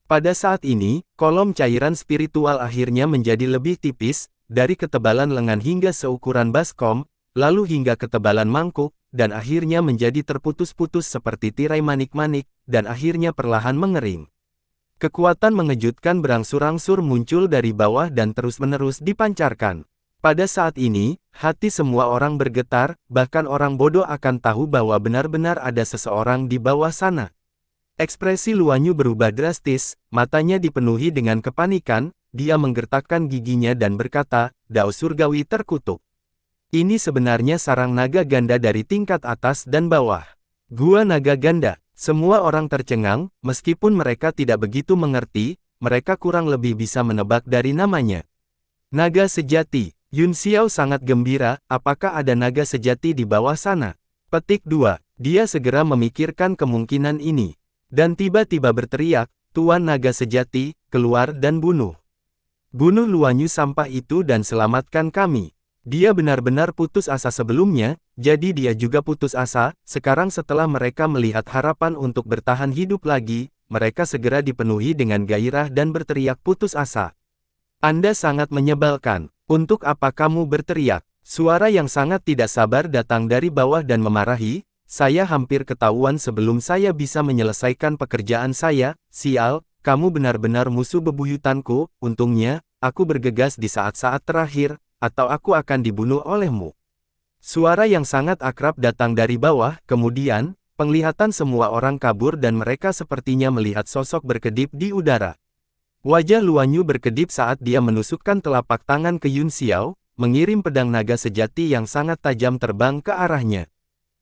Pada saat ini, kolom cairan spiritual akhirnya menjadi lebih tipis, dari ketebalan lengan hingga seukuran baskom, lalu hingga ketebalan mangkuk, dan akhirnya menjadi terputus-putus seperti tirai manik-manik, dan akhirnya perlahan mengering. Kekuatan mengejutkan berangsur-angsur muncul dari bawah dan terus-menerus dipancarkan. Pada saat ini, hati semua orang bergetar, bahkan orang bodoh akan tahu bahwa benar-benar ada seseorang di bawah sana. Ekspresi Luan Yu berubah drastis, matanya dipenuhi dengan kepanikan, dia menggertakkan giginya dan berkata, "Dao surgawi terkutuk. Ini sebenarnya sarang naga ganda dari tingkat atas dan bawah. Gua naga ganda." Semua orang tercengang, meskipun mereka tidak begitu mengerti, mereka kurang lebih bisa menebak dari namanya. Naga sejati. Yun Xiao sangat gembira, apakah ada naga sejati di bawah sana? Petik 2. Dia segera memikirkan kemungkinan ini. Dan tiba-tiba berteriak, "Tuan naga sejati, keluar dan bunuh. Bunuh Luan Yu sampah itu dan selamatkan kami." Dia benar-benar putus asa sebelumnya, jadi dia juga putus asa. Sekarang setelah mereka melihat harapan untuk bertahan hidup lagi, mereka segera dipenuhi dengan gairah dan berteriak putus asa. "Anda sangat menyebalkan. Untuk apa kamu berteriak?" Suara yang sangat tidak sabar datang dari bawah dan memarahi, "Saya hampir ketahuan sebelum saya bisa menyelesaikan pekerjaan saya. Sial, kamu benar-benar musuh bebuyutanku. Untungnya, aku bergegas di saat-saat terakhir, atau aku akan dibunuh olehmu." Suara yang sangat akrab datang dari bawah, kemudian, penglihatan semua orang kabur dan mereka sepertinya melihat sosok berkedip di udara. Wajah Luan Yu berkedip saat dia menusukkan telapak tangan ke Yun Xiao, mengirim pedang naga sejati yang sangat tajam terbang ke arahnya.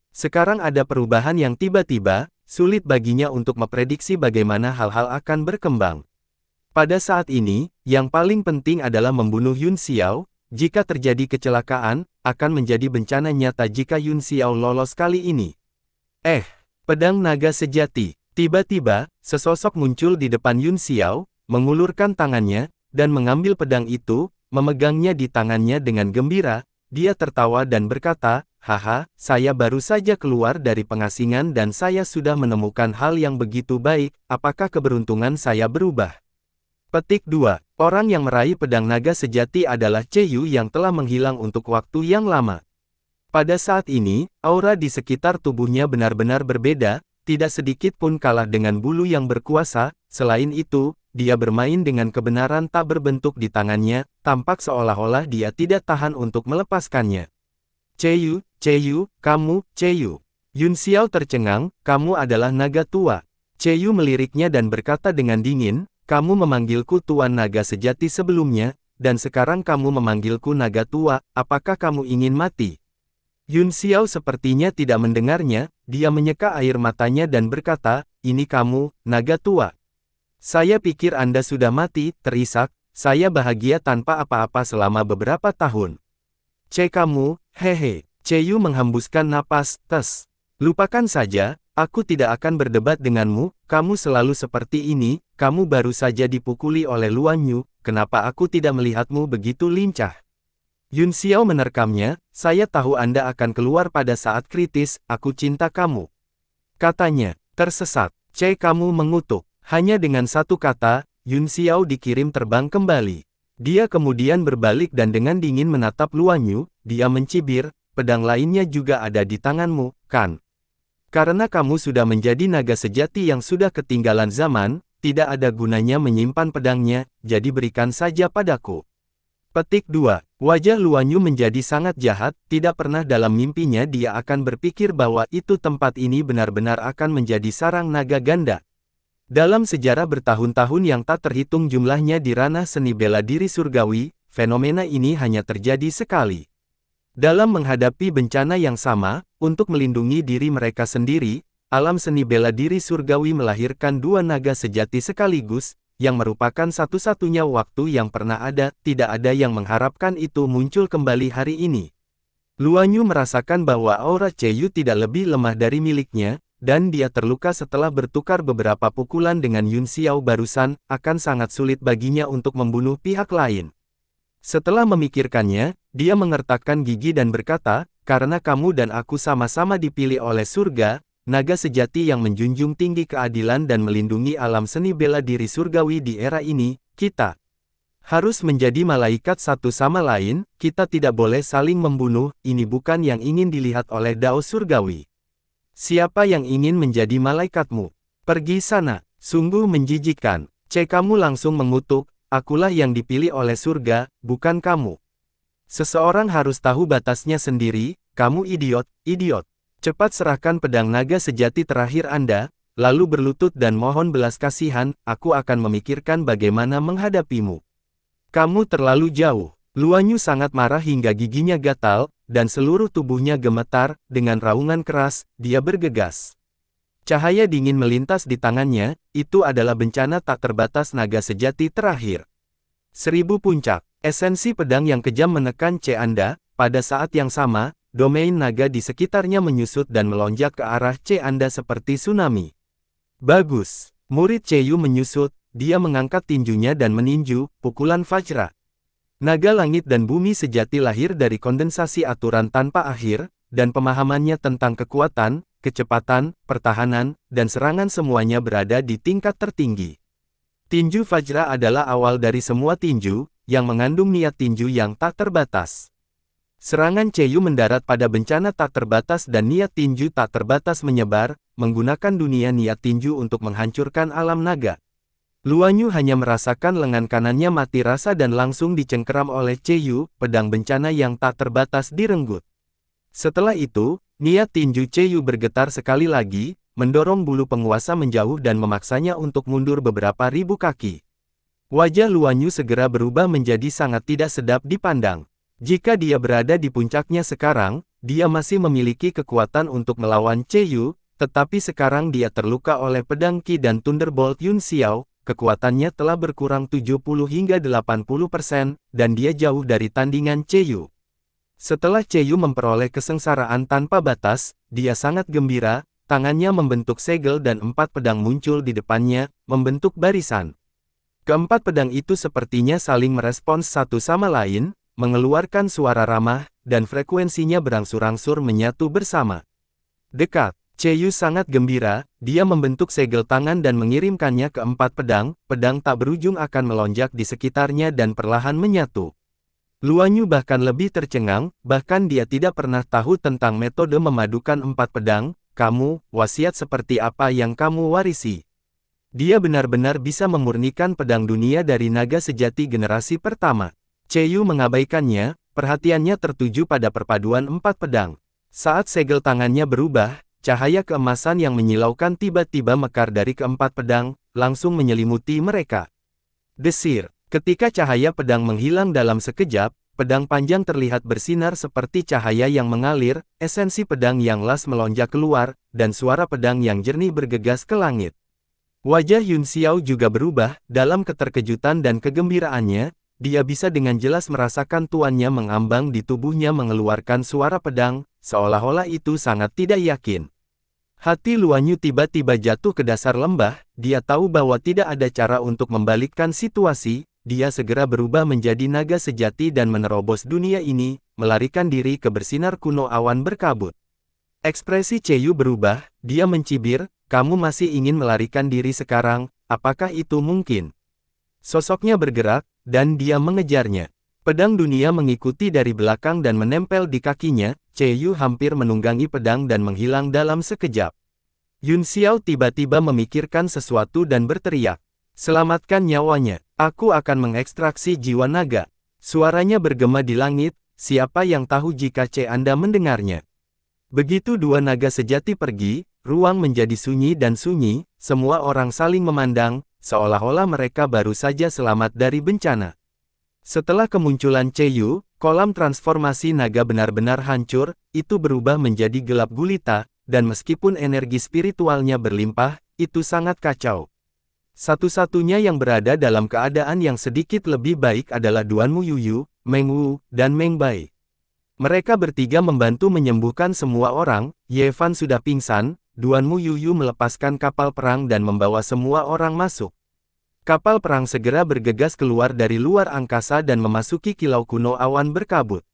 Sekarang ada perubahan yang tiba-tiba, sulit baginya untuk memprediksi bagaimana hal-hal akan berkembang. Pada saat ini, yang paling penting adalah membunuh Yun Xiao. Jika terjadi kecelakaan, akan menjadi bencana nyata jika Yun Xiao lolos kali ini. Pedang naga sejati. Tiba-tiba, sesosok muncul di depan Yun Xiao, mengulurkan tangannya, dan mengambil pedang itu, memegangnya di tangannya dengan gembira. Dia tertawa dan berkata, "Haha, saya baru saja keluar dari pengasingan dan saya sudah menemukan hal yang begitu baik, apakah keberuntungan saya berubah?" Petik 2. Orang yang meraih pedang naga sejati adalah Yu yang telah menghilang untuk waktu yang lama. Pada saat ini, aura di sekitar tubuhnya benar-benar berbeda, tidak sedikit pun kalah dengan bulu yang berkuasa. Selain itu, dia bermain dengan kebenaran tak berbentuk di tangannya, tampak seolah-olah dia tidak tahan untuk melepaskannya. Yu, kamu, Yu." Yun Xiao tercengang, "Kamu adalah naga tua." Yu meliriknya dan berkata dengan dingin, "Kamu memanggilku Tuan Naga Sejati sebelumnya, dan sekarang kamu memanggilku naga tua, apakah kamu ingin mati?" Yun Xiao sepertinya tidak mendengarnya, dia menyeka air matanya dan berkata, "Ini kamu, naga tua. Saya pikir Anda sudah mati, terisak, saya bahagia tanpa apa-apa selama beberapa tahun." Kamu, hehe." Yu menghembuskan napas, "Tes. Lupakan saja, aku tidak akan berdebat denganmu, kamu selalu seperti ini, kamu baru saja dipukuli oleh Luan Yu, kenapa aku tidak melihatmu begitu lincah?" Yun Xiao menerkamnya, "Saya tahu Anda akan keluar pada saat kritis, aku cinta kamu." Katanya, tersesat. Kamu mengutuk. Hanya dengan satu kata, Yun Xiao dikirim terbang kembali. Dia kemudian berbalik dan dengan dingin menatap Luan Yu, dia mencibir, "Pedang lainnya juga ada di tanganmu, kan? Karena kamu sudah menjadi naga sejati yang sudah ketinggalan zaman, tidak ada gunanya menyimpan pedangnya, jadi berikan saja padaku." Petik 2. Wajah Luan Yu menjadi sangat jahat, tidak pernah dalam mimpinya dia akan berpikir bahwa itu tempat ini benar-benar akan menjadi sarang naga ganda. Dalam sejarah bertahun-tahun yang tak terhitung jumlahnya di ranah seni bela diri surgawi, fenomena ini hanya terjadi sekali. Dalam menghadapi bencana yang sama, untuk melindungi diri mereka sendiri, alam seni bela diri surgawi melahirkan dua naga sejati sekaligus, yang merupakan satu-satunya waktu yang pernah ada, tidak ada yang mengharapkan itu muncul kembali hari ini. Luan Yu merasakan bahwa aura Yu tidak lebih lemah dari miliknya, dan dia terluka setelah bertukar beberapa pukulan dengan Yun Xiao barusan, akan sangat sulit baginya untuk membunuh pihak lain. Setelah memikirkannya, dia mengertakkan gigi dan berkata, karena kamu dan aku sama-sama dipilih oleh surga, naga sejati yang menjunjung tinggi keadilan dan melindungi alam seni bela diri surgawi di era ini, kita harus menjadi malaikat satu sama lain, kita tidak boleh saling membunuh, ini bukan yang ingin dilihat oleh Dao surgawi. Siapa yang ingin menjadi malaikatmu? Pergi sana, sungguh menjijikkan. Kamu langsung mengutuk, akulah yang dipilih oleh surga, bukan kamu. Seseorang harus tahu batasnya sendiri, kamu idiot, idiot. Cepat serahkan pedang naga sejati terakhir Anda, lalu berlutut dan mohon belas kasihan, aku akan memikirkan bagaimana menghadapimu. Kamu terlalu jauh. Luanyu sangat marah hingga giginya gatal, dan seluruh tubuhnya gemetar, dengan raungan keras, dia bergegas. Cahaya dingin melintas di tangannya, itu adalah bencana tak terbatas naga sejati terakhir. 1000 puncak, esensi pedang yang kejam menekan Anda, pada saat yang sama, domain naga di sekitarnya menyusut dan melonjak ke arah Anda seperti tsunami. Bagus, murid Yu menyusut, dia mengangkat tinjunya dan meninju, pukulan Vajra. Naga langit dan bumi sejati lahir dari kondensasi aturan tanpa akhir, dan pemahamannya tentang kekuatan, kecepatan, pertahanan, dan serangan semuanya berada di tingkat tertinggi. Tinju Vajra adalah awal dari semua tinju, yang mengandung niat tinju yang tak terbatas. Serangan Yu mendarat pada bencana tak terbatas dan niat tinju tak terbatas menyebar, menggunakan dunia niat tinju untuk menghancurkan alam naga. Luanyu hanya merasakan lengan kanannya mati rasa dan langsung dicengkeram oleh Yu, pedang bencana yang tak terbatas direnggut. Setelah itu, niat tinju Yu bergetar sekali lagi, mendorong bulu penguasa menjauh dan memaksanya untuk mundur beberapa ribu kaki. Wajah Luanyu segera berubah menjadi sangat tidak sedap dipandang. Jika dia berada di puncaknya sekarang, dia masih memiliki kekuatan untuk melawan Yu, tetapi sekarang dia terluka oleh pedang Qi dan Thunderbolt Yun Xiao, kekuatannya telah berkurang 70 hingga 80%, dan dia jauh dari tandingan Yu. Setelah Yu memperoleh kesengsaraan tanpa batas, dia sangat gembira, tangannya membentuk segel dan 4 pedang muncul di depannya, membentuk barisan. Keempat pedang itu sepertinya saling merespons satu sama lain, mengeluarkan suara ramah, dan frekuensinya berangsur-angsur menyatu bersama. Dekat, Yu sangat gembira, dia membentuk segel tangan dan mengirimkannya ke 4 pedang, pedang tak berujung akan melonjak di sekitarnya dan perlahan menyatu. Luanyu bahkan lebih tercengang, bahkan dia tidak pernah tahu tentang metode memadukan 4 pedang, kamu, wasiat seperti apa yang kamu warisi. Dia benar-benar bisa memurnikan pedang dunia dari naga sejati generasi pertama. Yu mengabaikannya, perhatiannya tertuju pada perpaduan 4 pedang. Saat segel tangannya berubah, cahaya keemasan yang menyilaukan tiba-tiba mekar dari keempat pedang, langsung menyelimuti mereka. Desir. Ketika cahaya pedang menghilang dalam sekejap, pedang panjang terlihat bersinar seperti cahaya yang mengalir, esensi pedang yang las melonjak keluar, dan suara pedang yang jernih bergegas ke langit. Wajah Yun Xiao juga berubah, dalam keterkejutan dan kegembiraannya, dia bisa dengan jelas merasakan tuannya mengambang di tubuhnya mengeluarkan suara pedang, seolah-olah itu sangat tidak yakin. Hati Luanyu tiba-tiba jatuh ke dasar lembah, dia tahu bahwa tidak ada cara untuk membalikkan situasi, dia segera berubah menjadi naga sejati dan menerobos dunia ini, melarikan diri ke bersinar kuno awan berkabut. Ekspresi Yu berubah, dia mencibir, kamu masih ingin melarikan diri sekarang, apakah itu mungkin? Sosoknya bergerak, dan dia mengejarnya. Pedang dunia mengikuti dari belakang dan menempel di kakinya, Yu hampir menunggangi pedang dan menghilang dalam sekejap. Yun Xiao tiba-tiba memikirkan sesuatu dan berteriak, selamatkan nyawanya, aku akan mengekstraksi jiwa naga. Suaranya bergema di langit, siapa yang tahu jika Anda mendengarnya. Begitu dua naga sejati pergi, ruang menjadi sunyi dan sunyi, semua orang saling memandang, seolah-olah mereka baru saja selamat dari bencana. Setelah kemunculan Yu, kolam transformasi naga benar-benar hancur, itu berubah menjadi gelap gulita, dan meskipun energi spiritualnya berlimpah, itu sangat kacau. Satu-satunya yang berada dalam keadaan yang sedikit lebih baik adalah Duanmu Yuyu, Meng Wu, dan Meng Bai. Mereka bertiga membantu menyembuhkan semua orang, Ye Fan sudah pingsan, Duanmu Yuyu melepaskan kapal perang dan membawa semua orang masuk. Kapal perang segera bergegas keluar dari luar angkasa dan memasuki kilau kuno awan berkabut.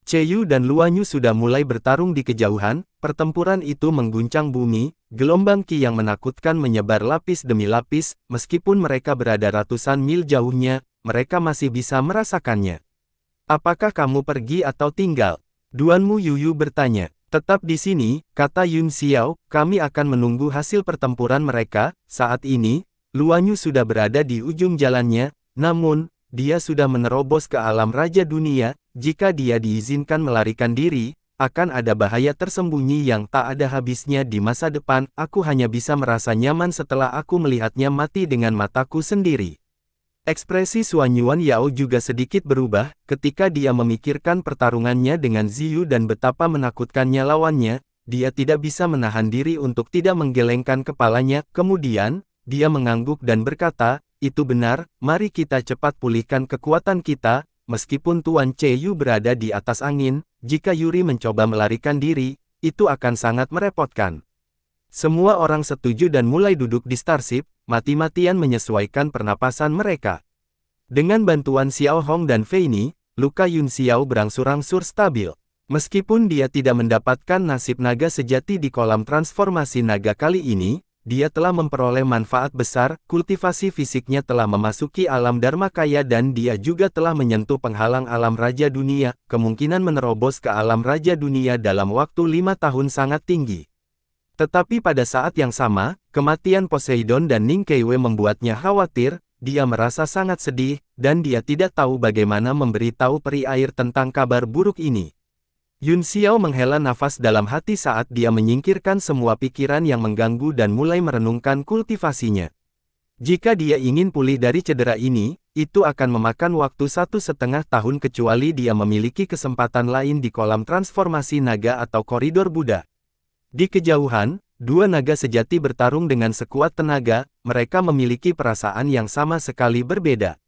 Cheyu dan Luanyu sudah mulai bertarung di kejauhan, pertempuran itu mengguncang bumi, gelombang ki yang menakutkan menyebar lapis demi lapis, meskipun mereka berada ratusan mil jauhnya, mereka masih bisa merasakannya. Apakah kamu pergi atau tinggal? Duanmu Yuyu bertanya. Tetap di sini, kata Yun Xiao, kami akan menunggu hasil pertempuran mereka. Saat ini, Luanyu sudah berada di ujung jalannya, namun, dia sudah menerobos ke alam Raja Dunia. Jika dia diizinkan melarikan diri, akan ada bahaya tersembunyi yang tak ada habisnya di masa depan. Aku hanya bisa merasa nyaman setelah aku melihatnya mati dengan mataku sendiri. Ekspresi Xuan Yuan Yao juga sedikit berubah, ketika dia memikirkan pertarungannya dengan Ziyu dan betapa menakutkannya lawannya, dia tidak bisa menahan diri untuk tidak menggelengkan kepalanya. Kemudian, dia mengangguk dan berkata, itu benar, mari kita cepat pulihkan kekuatan kita, meskipun Tuan Cheyu berada di atas angin, jika Yuri mencoba melarikan diri, itu akan sangat merepotkan. Semua orang setuju dan mulai duduk di Starship, mati-matian menyesuaikan pernapasan mereka. Dengan bantuan Xiao Hong dan Fei Ni, luka Yun Xiao berangsur-angsur stabil. Meskipun dia tidak mendapatkan nasib naga sejati di kolam transformasi naga kali ini, dia telah memperoleh manfaat besar, kultivasi fisiknya telah memasuki alam Dharmakaya dan dia juga telah menyentuh penghalang alam Raja Dunia, kemungkinan menerobos ke alam Raja Dunia dalam waktu 5 tahun sangat tinggi. Tetapi pada saat yang sama, kematian Poseidon dan Ning Keiwei membuatnya khawatir, dia merasa sangat sedih, dan dia tidak tahu bagaimana memberitahu peri air tentang kabar buruk ini. Yun Xiao menghela nafas dalam hati saat dia menyingkirkan semua pikiran yang mengganggu dan mulai merenungkan kultivasinya. Jika dia ingin pulih dari cedera ini, itu akan memakan waktu 1,5 tahun kecuali dia memiliki kesempatan lain di kolam transformasi naga atau koridor Buddha. Di kejauhan, dua naga sejati bertarung dengan sekuat tenaga, mereka memiliki perasaan yang sama sekali berbeda.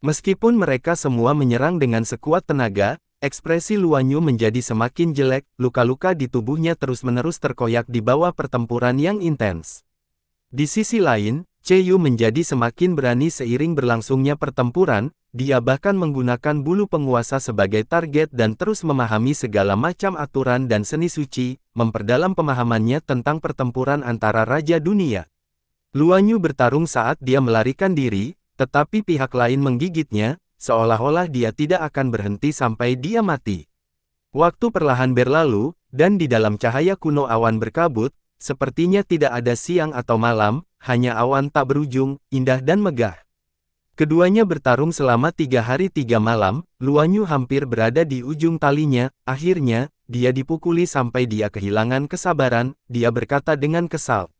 Meskipun mereka semua menyerang dengan sekuat tenaga, ekspresi Luanyu menjadi semakin jelek, luka-luka di tubuhnya terus-menerus terkoyak di bawah pertempuran yang intens. Di sisi lain, Cheyu menjadi semakin berani seiring berlangsungnya pertempuran, dia bahkan menggunakan bulu penguasa sebagai target dan terus memahami segala macam aturan dan seni suci, memperdalam pemahamannya tentang pertempuran antara Raja Dunia. Luanyu bertarung saat dia melarikan diri, tetapi pihak lain menggigitnya, seolah-olah dia tidak akan berhenti sampai dia mati. Waktu perlahan berlalu, dan di dalam cahaya kuno awan berkabut, sepertinya tidak ada siang atau malam, hanya awan tak berujung, indah dan megah. Keduanya bertarung selama 3 hari 3 malam, Luanyu hampir berada di ujung talinya, akhirnya, dia dipukuli sampai dia kehilangan kesabaran, dia berkata dengan kesal.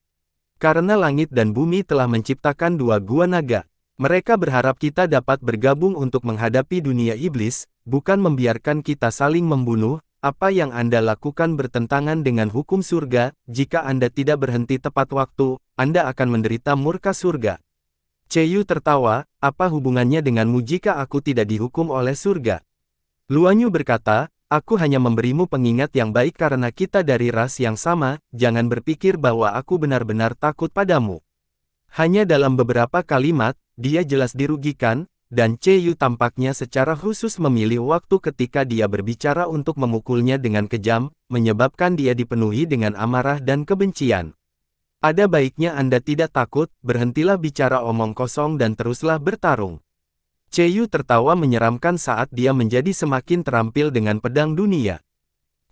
Karena langit dan bumi telah menciptakan dua gua naga. Mereka berharap kita dapat bergabung untuk menghadapi dunia iblis, bukan membiarkan kita saling membunuh. Apa yang Anda lakukan bertentangan dengan hukum surga. Jika Anda tidak berhenti tepat waktu, Anda akan menderita murka surga. Cheyu tertawa, apa hubungannya denganmu jika aku tidak dihukum oleh surga? Luanyu berkata, aku hanya memberimu pengingat yang baik karena kita dari ras yang sama, jangan berpikir bahwa aku benar-benar takut padamu. Hanya dalam beberapa kalimat, dia jelas dirugikan, dan Cheyu tampaknya secara khusus memilih waktu ketika dia berbicara untuk memukulnya dengan kejam, menyebabkan dia dipenuhi dengan amarah dan kebencian. Ada baiknya Anda tidak takut, berhentilah bicara omong kosong dan teruslah bertarung. Cheyu tertawa menyeramkan saat dia menjadi semakin terampil dengan pedang dunia.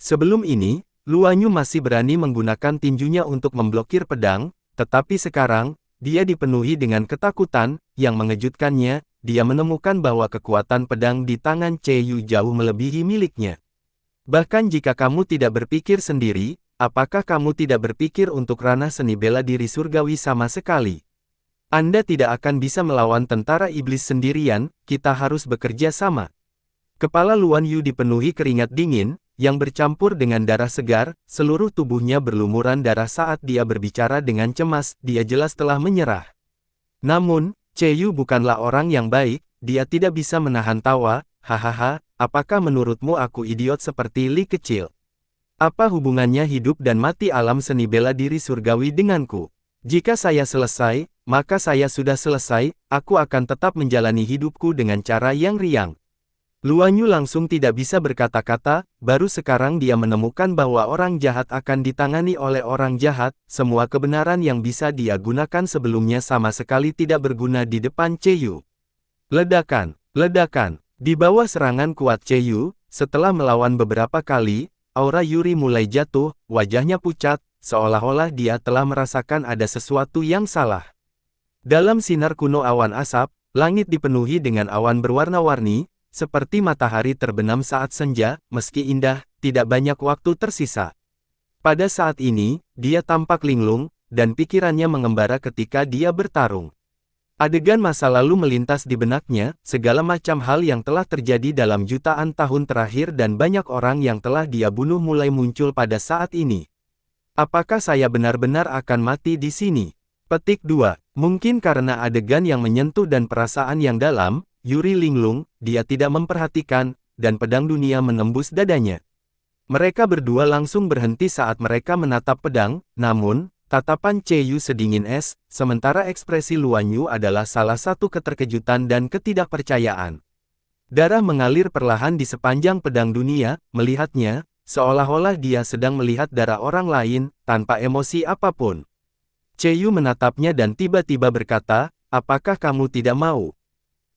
Sebelum ini, Luanyu masih berani menggunakan tinjunya untuk memblokir pedang, tetapi sekarang, dia dipenuhi dengan ketakutan, yang mengejutkannya, dia menemukan bahwa kekuatan pedang di tangan Cheyu jauh melebihi miliknya. Bahkan jika kamu tidak berpikir sendiri, apakah kamu tidak berpikir untuk ranah seni bela diri surgawi sama sekali? Anda tidak akan bisa melawan tentara iblis sendirian, kita harus bekerja sama. Kepala Luanyu dipenuhi keringat dingin, yang bercampur dengan darah segar, seluruh tubuhnya berlumuran darah saat dia berbicara dengan cemas, dia jelas telah menyerah. Namun, Cheyu bukanlah orang yang baik, dia tidak bisa menahan tawa, hahaha, apakah menurutmu aku idiot seperti Li kecil? Apa hubungannya hidup dan mati alam seni bela diri surgawi denganku? Jika saya selesai, maka saya sudah selesai, aku akan tetap menjalani hidupku dengan cara yang riang. Luan Yu langsung tidak bisa berkata-kata, baru sekarang dia menemukan bahwa orang jahat akan ditangani oleh orang jahat, semua kebenaran yang bisa dia gunakan sebelumnya sama sekali tidak berguna di depan Cheyu. Ledakan, ledakan, di bawah serangan kuat Cheyu, setelah melawan beberapa kali, aura Yuri mulai jatuh, wajahnya pucat, seolah-olah dia telah merasakan ada sesuatu yang salah. Dalam sinar kuno awan asap, langit dipenuhi dengan awan berwarna-warni, seperti matahari terbenam saat senja, meski indah, tidak banyak waktu tersisa. Pada saat ini, dia tampak linglung, dan pikirannya mengembara ketika dia bertarung. Adegan masa lalu melintas di benaknya, segala macam hal yang telah terjadi dalam jutaan tahun terakhir dan banyak orang yang telah dia bunuh mulai muncul pada saat ini. Apakah saya benar-benar akan mati di sini? Petik 2. Mungkin karena adegan yang menyentuh dan perasaan yang dalam, Yuri linglung, dia tidak memperhatikan, dan pedang dunia menembus dadanya. Mereka berdua langsung berhenti saat mereka menatap pedang, namun, tatapan Cheyu sedingin es, sementara ekspresi Luan Yu adalah salah satu keterkejutan dan ketidakpercayaan. Darah mengalir perlahan di sepanjang pedang dunia, melihatnya, seolah-olah dia sedang melihat darah orang lain, tanpa emosi apapun. Cheyu menatapnya dan tiba-tiba berkata, apakah kamu tidak mau?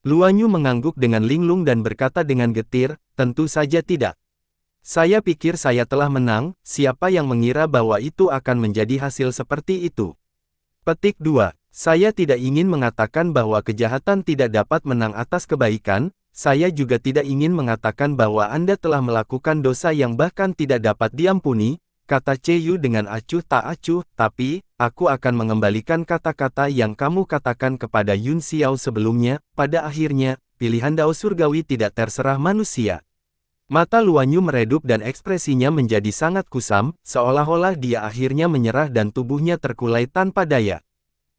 Luan Yu mengangguk dengan linglung dan berkata dengan getir, tentu saja tidak. Saya pikir saya telah menang, siapa yang mengira bahwa itu akan menjadi hasil seperti itu. Petik 2. Saya tidak ingin mengatakan bahwa kejahatan tidak dapat menang atas kebaikan, saya juga tidak ingin mengatakan bahwa Anda telah melakukan dosa yang bahkan tidak dapat diampuni, kata Cheyu dengan acuh tak acuh, tapi, aku akan mengembalikan kata-kata yang kamu katakan kepada Yun Xiao sebelumnya, pada akhirnya, pilihan Dao Surgawi tidak terserah manusia. Mata Luan Yu meredup dan ekspresinya menjadi sangat kusam, seolah-olah dia akhirnya menyerah dan tubuhnya terkulai tanpa daya.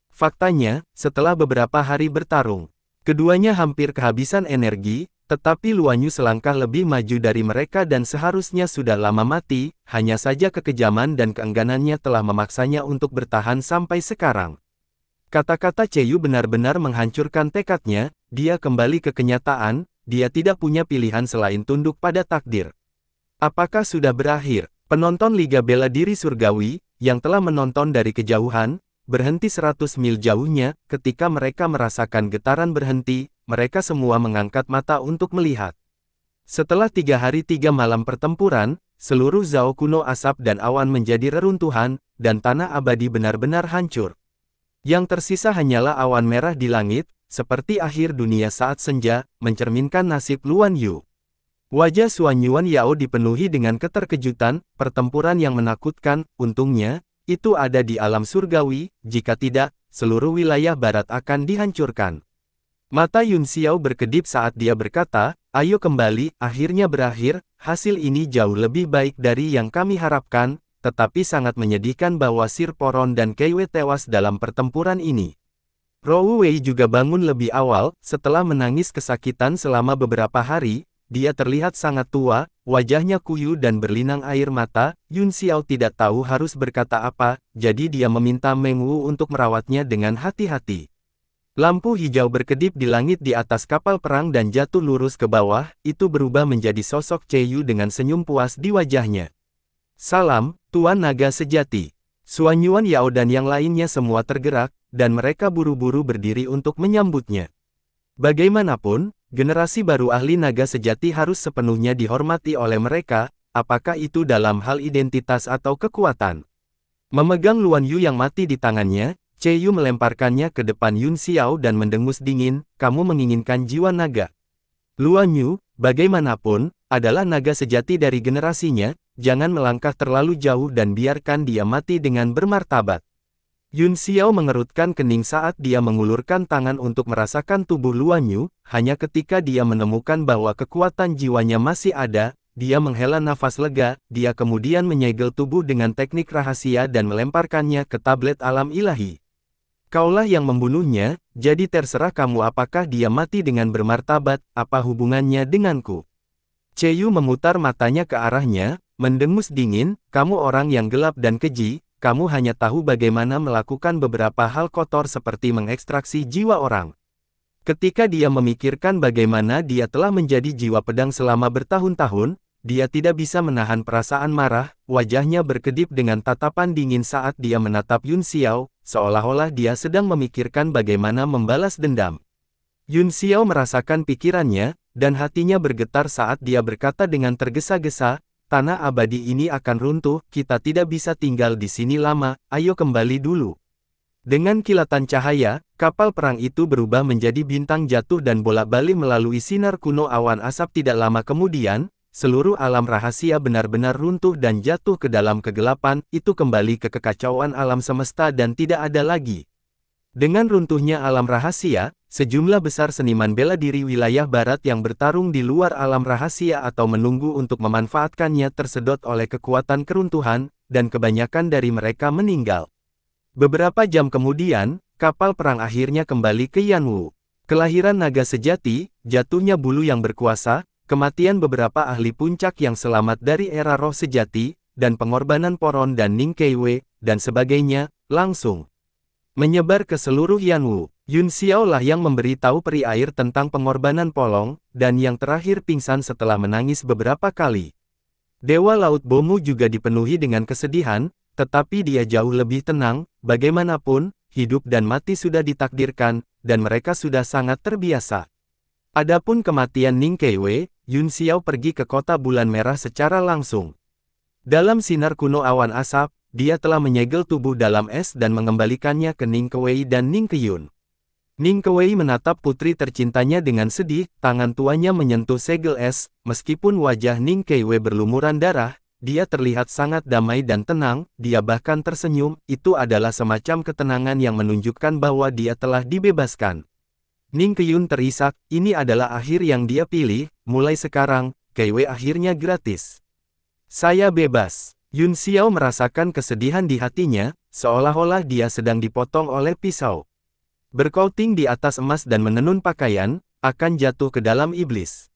Faktanya, setelah beberapa hari bertarung, keduanya hampir kehabisan energi, tetapi Luan Yu selangkah lebih maju dari mereka dan seharusnya sudah lama mati, hanya saja kekejaman dan keengganannya telah memaksanya untuk bertahan sampai sekarang. Kata-kata Cheyu benar-benar menghancurkan tekadnya, dia kembali ke kenyataan, dia tidak punya pilihan selain tunduk pada takdir. Apakah sudah berakhir? Penonton Liga Bela Diri Surgawi, yang telah menonton dari kejauhan, berhenti 100 mil jauhnya, ketika mereka merasakan getaran berhenti, mereka semua mengangkat mata untuk melihat. Setelah 3 hari 3 malam pertempuran, seluruh Zhao kuno asap dan awan menjadi reruntuhan, dan tanah abadi benar-benar hancur. Yang tersisa hanyalah awan merah di langit, seperti akhir dunia saat senja, mencerminkan nasib Luan Yu. Wajah Xuan Yuan Yao dipenuhi dengan keterkejutan, pertempuran yang menakutkan, untungnya, itu ada di alam surgawi, jika tidak, seluruh wilayah barat akan dihancurkan. Mata Yun Xiao berkedip saat dia berkata, ayo kembali, akhirnya berakhir, hasil ini jauh lebih baik dari yang kami harapkan, tetapi sangat menyedihkan bahwa Sir Poron dan Kei Wei tewas dalam pertempuran ini. Rou Wei juga bangun lebih awal, setelah menangis kesakitan selama beberapa hari, dia terlihat sangat tua, wajahnya kuyu dan berlinang air mata, Yun Xiao tidak tahu harus berkata apa, jadi dia meminta Meng Wu untuk merawatnya dengan hati-hati. Lampu hijau berkedip di langit di atas kapal perang dan jatuh lurus ke bawah, itu berubah menjadi sosok Cheyu dengan senyum puas di wajahnya. Salam, Tuan Naga Sejati. Xuan Yuan Yao dan yang lainnya semua tergerak, dan mereka buru-buru berdiri untuk menyambutnya. Bagaimanapun, generasi baru ahli naga sejati harus sepenuhnya dihormati oleh mereka, apakah itu dalam hal identitas atau kekuatan. Memegang Luan Yu yang mati di tangannya, Cheyu melemparkannya ke depan Yun Xiao dan mendengus dingin, kamu menginginkan jiwa naga. Luan Yu, bagaimanapun, adalah naga sejati dari generasinya, jangan melangkah terlalu jauh dan biarkan dia mati dengan bermartabat. Yun Xiao mengerutkan kening saat dia mengulurkan tangan untuk merasakan tubuh Luan Yu, hanya ketika dia menemukan bahwa kekuatan jiwanya masih ada, dia menghela nafas lega, dia kemudian menyegel tubuh dengan teknik rahasia dan melemparkannya ke tablet alam ilahi. Kaulah yang membunuhnya, jadi terserah kamu apakah dia mati dengan bermartabat, apa hubungannya denganku. Cheyu memutar matanya ke arahnya, mendengus dingin, kamu orang yang gelap dan keji, kamu hanya tahu bagaimana melakukan beberapa hal kotor seperti mengekstraksi jiwa orang. Ketika dia memikirkan bagaimana dia telah menjadi jiwa pedang selama bertahun-tahun, dia tidak bisa menahan perasaan marah, wajahnya berkedip dengan tatapan dingin saat dia menatap Yun Xiao, seolah-olah dia sedang memikirkan bagaimana membalas dendam. Yun Xiao merasakan pikirannya, dan hatinya bergetar saat dia berkata dengan tergesa-gesa, tanah abadi ini akan runtuh, kita tidak bisa tinggal di sini lama, ayo kembali dulu. Dengan kilatan cahaya, kapal perang itu berubah menjadi bintang jatuh dan bolak-balik melalui sinar kuno awan asap. Tidak lama kemudian, seluruh alam rahasia benar-benar runtuh dan jatuh ke dalam kegelapan, itu kembali ke kekacauan alam semesta dan tidak ada lagi. Dengan runtuhnya alam rahasia, sejumlah besar seniman bela diri wilayah barat yang bertarung di luar alam rahasia atau menunggu untuk memanfaatkannya tersedot oleh kekuatan keruntuhan, dan kebanyakan dari mereka meninggal. Beberapa jam kemudian, kapal perang akhirnya kembali ke Yanwu. Kelahiran naga sejati, jatuhnya bulu yang berkuasa, kematian beberapa ahli puncak yang selamat dari era roh sejati, dan pengorbanan Poron dan Ning Keiwei, dan sebagainya, langsung menyebar ke seluruh Yanwu. Yun Xiao lah yang memberitahu peri air tentang pengorbanan Polong, dan yang terakhir pingsan setelah menangis beberapa kali. Dewa Laut Bomu juga dipenuhi dengan kesedihan, tetapi dia jauh lebih tenang. Bagaimanapun, hidup dan mati sudah ditakdirkan, dan mereka sudah sangat terbiasa. Adapun kematian Ning Keiwei, Yun Xiao pergi ke kota bulan merah secara langsung. Dalam sinar kuno awan asap, dia telah menyegel tubuh dalam es dan mengembalikannya ke Ning Keiwei dan Ning Qiyun. Ning Keiwei menatap putri tercintanya dengan sedih, tangan tuanya menyentuh segel es, meskipun wajah Ning Keiwei berlumuran darah, dia terlihat sangat damai dan tenang, dia bahkan tersenyum, itu adalah semacam ketenangan yang menunjukkan bahwa dia telah dibebaskan. Ning Qiyun terisak, ini adalah akhir yang dia pilih, mulai sekarang, Keiwei akhirnya gratis. Saya bebas. Yun Xiao merasakan kesedihan di hatinya, seolah-olah dia sedang dipotong oleh pisau. Bercoating di atas emas dan menenun pakaian, akan jatuh ke dalam iblis.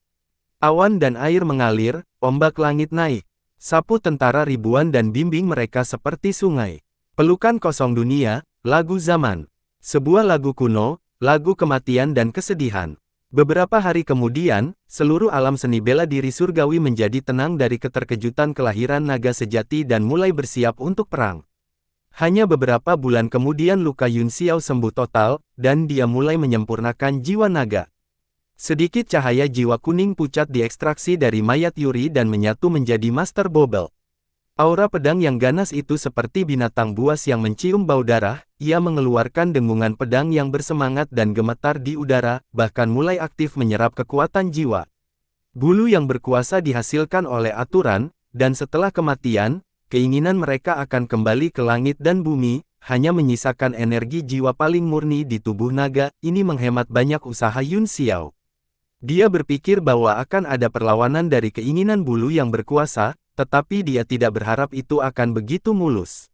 Awan dan air mengalir, ombak langit naik. Sapu tentara ribuan dan bimbing mereka seperti sungai. Pelukan kosong dunia, lagu zaman. Sebuah lagu kuno, lagu kematian dan kesedihan. Beberapa hari kemudian, seluruh alam seni bela diri surgawi menjadi tenang dari keterkejutan kelahiran naga sejati dan mulai bersiap untuk perang. Hanya beberapa bulan kemudian luka Yun Xiao sembuh total, dan dia mulai menyempurnakan jiwa naga. Sedikit cahaya jiwa kuning pucat diekstraksi dari mayat Yuri dan menyatu menjadi Master Bobble. Aura pedang yang ganas itu seperti binatang buas yang mencium bau darah, ia mengeluarkan dengungan pedang yang bersemangat dan gemetar di udara, bahkan mulai aktif menyerap kekuatan jiwa. Bulu yang berkuasa dihasilkan oleh aturan, dan setelah kematian, keinginan mereka akan kembali ke langit dan bumi, hanya menyisakan energi jiwa paling murni di tubuh naga. Ini menghemat banyak usaha Yun Xiao. Dia berpikir bahwa akan ada perlawanan dari keinginan bulu yang berkuasa, tetapi dia tidak berharap itu akan begitu mulus.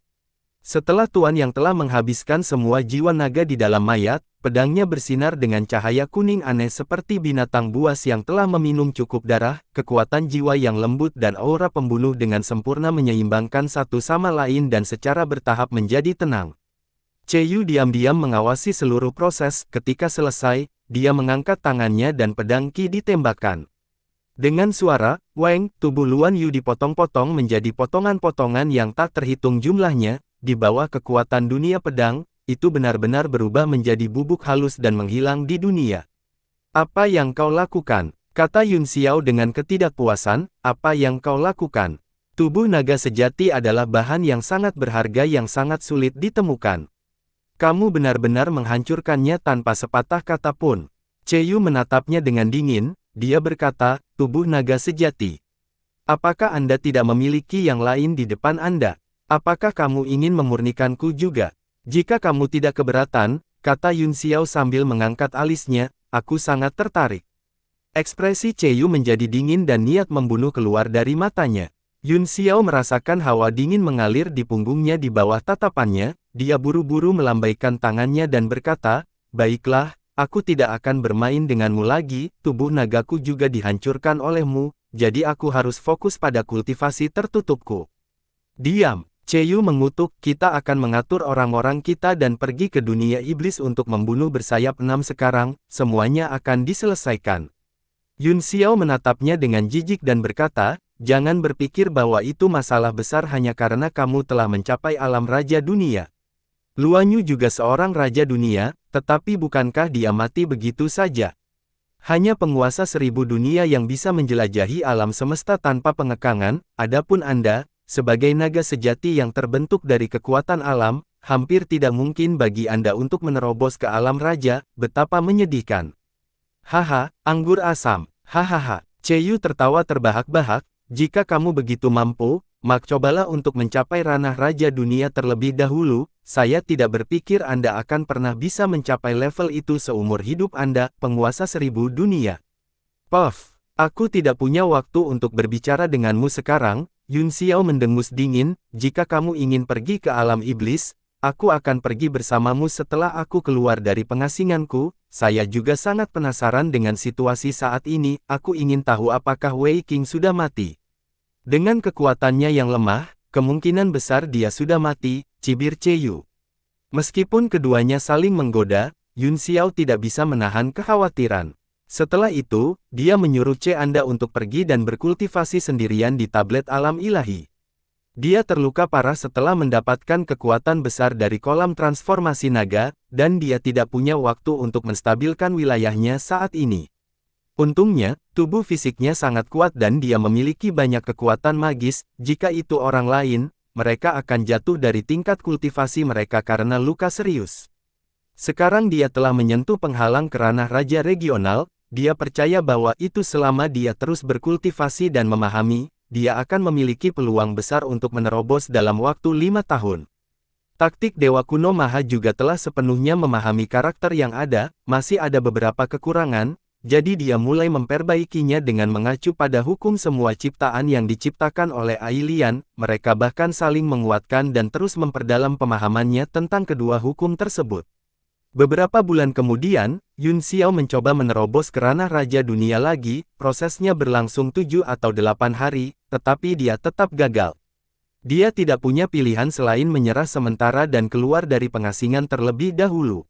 Setelah Tuan yang telah menghabiskan semua jiwa naga di dalam mayat, pedangnya bersinar dengan cahaya kuning aneh seperti binatang buas yang telah meminum cukup darah, kekuatan jiwa yang lembut dan aura pembunuh dengan sempurna menyeimbangkan satu sama lain dan secara bertahap menjadi tenang. Yu diam-diam mengawasi seluruh proses. Ketika selesai, dia mengangkat tangannya dan pedang Qi ditembakkan. Dengan suara, weng, tubuh Luan Yu dipotong-potong menjadi potongan-potongan yang tak terhitung jumlahnya. Di bawah kekuatan dunia pedang, itu benar-benar berubah menjadi bubuk halus dan menghilang di dunia. Apa yang kau lakukan? Kata Yun Xiao dengan ketidakpuasan, apa yang kau lakukan? Tubuh naga sejati adalah bahan yang sangat berharga yang sangat sulit ditemukan. Kamu benar-benar menghancurkannya tanpa sepatah kata pun. Yu menatapnya dengan dingin, dia berkata, tubuh naga sejati. Apakah Anda tidak memiliki yang lain di depan Anda? Apakah kamu ingin memurnikanku juga? Jika kamu tidak keberatan, kata Yun Xiao sambil mengangkat alisnya, aku sangat tertarik. Ekspresi Yu menjadi dingin dan niat membunuh keluar dari matanya. Yun Xiao merasakan hawa dingin mengalir di punggungnya di bawah tatapannya, dia buru-buru melambaikan tangannya dan berkata, baiklah, aku tidak akan bermain denganmu lagi, tubuh nagaku juga dihancurkan olehmu, jadi aku harus fokus pada kultivasi tertutupku. Diam. Cheyu mengutuk, kita akan mengatur orang-orang kita dan pergi ke dunia iblis untuk membunuh bersayap 6 sekarang, semuanya akan diselesaikan. Yun Xiao menatapnya dengan jijik dan berkata, jangan berpikir bahwa itu masalah besar hanya karena kamu telah mencapai alam raja dunia. Luan Yu juga seorang raja dunia, tetapi bukankah dia mati begitu saja? Hanya penguasa 1000 dunia yang bisa menjelajahi alam semesta tanpa pengekangan, adapun Anda, sebagai naga sejati yang terbentuk dari kekuatan alam, hampir tidak mungkin bagi Anda untuk menerobos ke alam raja, betapa menyedihkan. Haha, anggur asam, hahaha. Cheyu tertawa terbahak-bahak, jika kamu begitu mampu, maka cobalah untuk mencapai ranah raja dunia terlebih dahulu, saya tidak berpikir Anda akan pernah bisa mencapai level itu seumur hidup Anda, penguasa 1000 dunia. Puff, aku tidak punya waktu untuk berbicara denganmu sekarang, Yun Xiao mendengus dingin, jika kamu ingin pergi ke alam iblis, aku akan pergi bersamamu setelah aku keluar dari pengasinganku, saya juga sangat penasaran dengan situasi saat ini, aku ingin tahu apakah Wei Qing sudah mati. Dengan kekuatannya yang lemah, kemungkinan besar dia sudah mati, cibir Cheyu. Meskipun keduanya saling menggoda, Yun Xiao tidak bisa menahan kekhawatiran. Setelah itu, dia menyuruh Anda untuk pergi dan berkultivasi sendirian di tablet alam ilahi. Dia terluka parah setelah mendapatkan kekuatan besar dari kolam transformasi naga, dan dia tidak punya waktu untuk menstabilkan wilayahnya saat ini. Untungnya, tubuh fisiknya sangat kuat dan dia memiliki banyak kekuatan magis, jika itu orang lain, mereka akan jatuh dari tingkat kultivasi mereka karena luka serius. Sekarang dia telah menyentuh penghalang ke ranah raja regional, dia percaya bahwa itu selama dia terus berkultivasi dan memahami, dia akan memiliki peluang besar untuk menerobos dalam waktu 5 tahun. Taktik Dewa Kuno Maha juga telah sepenuhnya memahami karakter yang ada, masih ada beberapa kekurangan, jadi dia mulai memperbaikinya dengan mengacu pada hukum semua ciptaan yang diciptakan oleh Ailian, mereka bahkan saling menguatkan dan terus memperdalam pemahamannya tentang kedua hukum tersebut. Beberapa bulan kemudian, Yun Xiao mencoba menerobos ke ranah raja dunia lagi, prosesnya berlangsung 7 atau 8 hari, tetapi dia tetap gagal. Dia tidak punya pilihan selain menyerah sementara dan keluar dari pengasingan terlebih dahulu.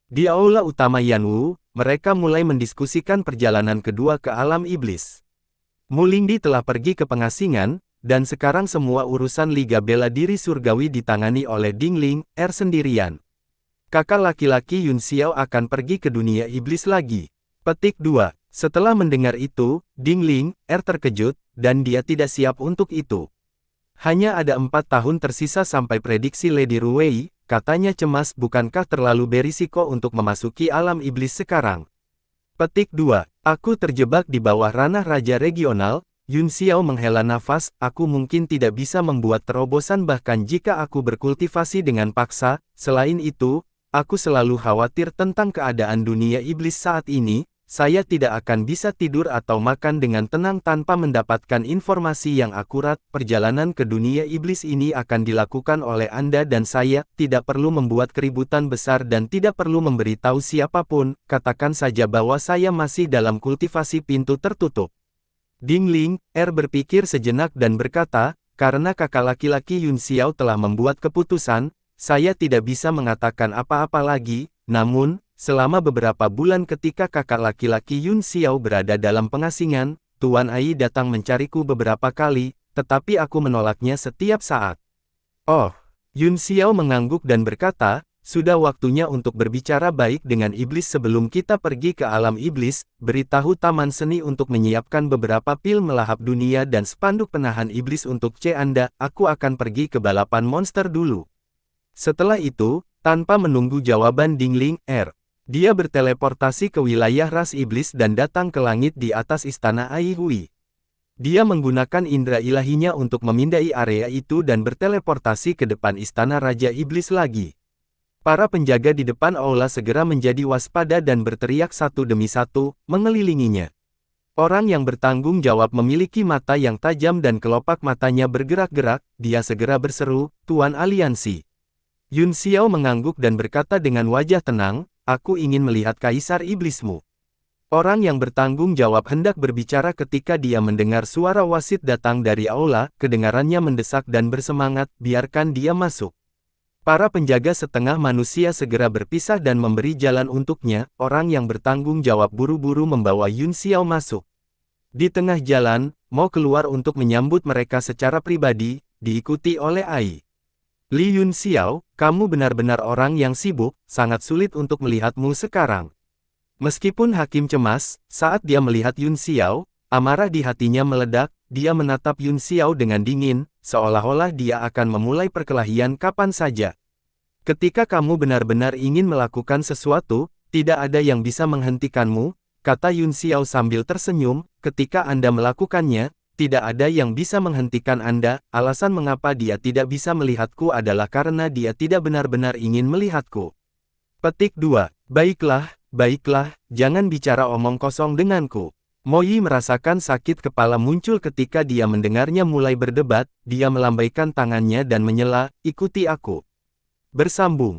Di aula utama Yanwu, mereka mulai mendiskusikan perjalanan kedua ke alam iblis. Mulingdi telah pergi ke pengasingan, dan sekarang semua urusan Liga Bela Diri Surgawi ditangani oleh Dingling, sendirian. Kakak laki-laki Yun Xiao akan pergi ke dunia iblis lagi. Petik 2. Setelah mendengar itu, Dingling, terkejut, dan dia tidak siap untuk itu. Hanya ada 4 tahun tersisa sampai prediksi Lady Ruwei, katanya cemas, bukankah terlalu berisiko untuk memasuki alam iblis sekarang? Petik 2. Aku terjebak di bawah ranah raja regional, Yun Xiao menghela nafas, aku mungkin tidak bisa membuat terobosan bahkan jika aku berkultivasi dengan paksa, selain itu, aku selalu khawatir tentang keadaan dunia iblis saat ini, saya tidak akan bisa tidur atau makan dengan tenang tanpa mendapatkan informasi yang akurat, perjalanan ke dunia iblis ini akan dilakukan oleh Anda dan saya, tidak perlu membuat keributan besar dan tidak perlu memberitahu siapapun, katakan saja bahwa saya masih dalam kultivasi pintu tertutup. Dingling, berpikir sejenak dan berkata, karena kakak laki-laki Yun Xiao telah membuat keputusan, saya tidak bisa mengatakan apa-apa lagi, namun, selama beberapa bulan ketika kakak laki-laki Yun Xiao berada dalam pengasingan, Tuan Ai datang mencariku beberapa kali, tetapi aku menolaknya setiap saat. Oh, Yun Xiao mengangguk dan berkata, sudah waktunya untuk berbicara baik dengan iblis sebelum kita pergi ke alam iblis, beritahu Taman Seni untuk menyiapkan beberapa pil melahap dunia dan spanduk penahan iblis untuk Anda, aku akan pergi ke balapan monster dulu. Setelah itu, tanpa menunggu jawaban Dingling, dia berteleportasi ke wilayah ras iblis dan datang ke langit di atas istana Ai Hui. Dia menggunakan indera ilahinya untuk memindai area itu dan berteleportasi ke depan istana Raja Iblis lagi. Para penjaga di depan aula segera menjadi waspada dan berteriak satu demi satu, mengelilinginya. Orang yang bertanggung jawab memiliki mata yang tajam dan kelopak matanya bergerak-gerak, dia segera berseru, Tuan Aliansi. Yun Xiao mengangguk dan berkata dengan wajah tenang, aku ingin melihat kaisar iblismu. Orang yang bertanggung jawab hendak berbicara ketika dia mendengar suara wasit datang dari aula, kedengarannya mendesak dan bersemangat, biarkan dia masuk. Para penjaga setengah manusia segera berpisah dan memberi jalan untuknya, orang yang bertanggung jawab buru-buru membawa Yun Xiao masuk. Di tengah jalan, Mo keluar untuk menyambut mereka secara pribadi, diikuti oleh Ai. Li Yun Xiao, kamu benar-benar orang yang sibuk, sangat sulit untuk melihatmu sekarang. Meskipun hakim cemas, saat dia melihat Yun Xiao, amarah di hatinya meledak, dia menatap Yun Xiao dengan dingin, seolah-olah dia akan memulai perkelahian kapan saja. Ketika kamu benar-benar ingin melakukan sesuatu, tidak ada yang bisa menghentikanmu, kata Yun Xiao sambil tersenyum, ketika Anda melakukannya, tidak ada yang bisa menghentikan Anda, alasan mengapa dia tidak bisa melihatku adalah karena dia tidak benar-benar ingin melihatku. Petik 2. Baiklah, jangan bicara omong kosong denganku. Mo Yi merasakan sakit kepala muncul ketika dia mendengarnya mulai berdebat, dia melambaikan tangannya dan menyela, ikuti aku. Bersambung.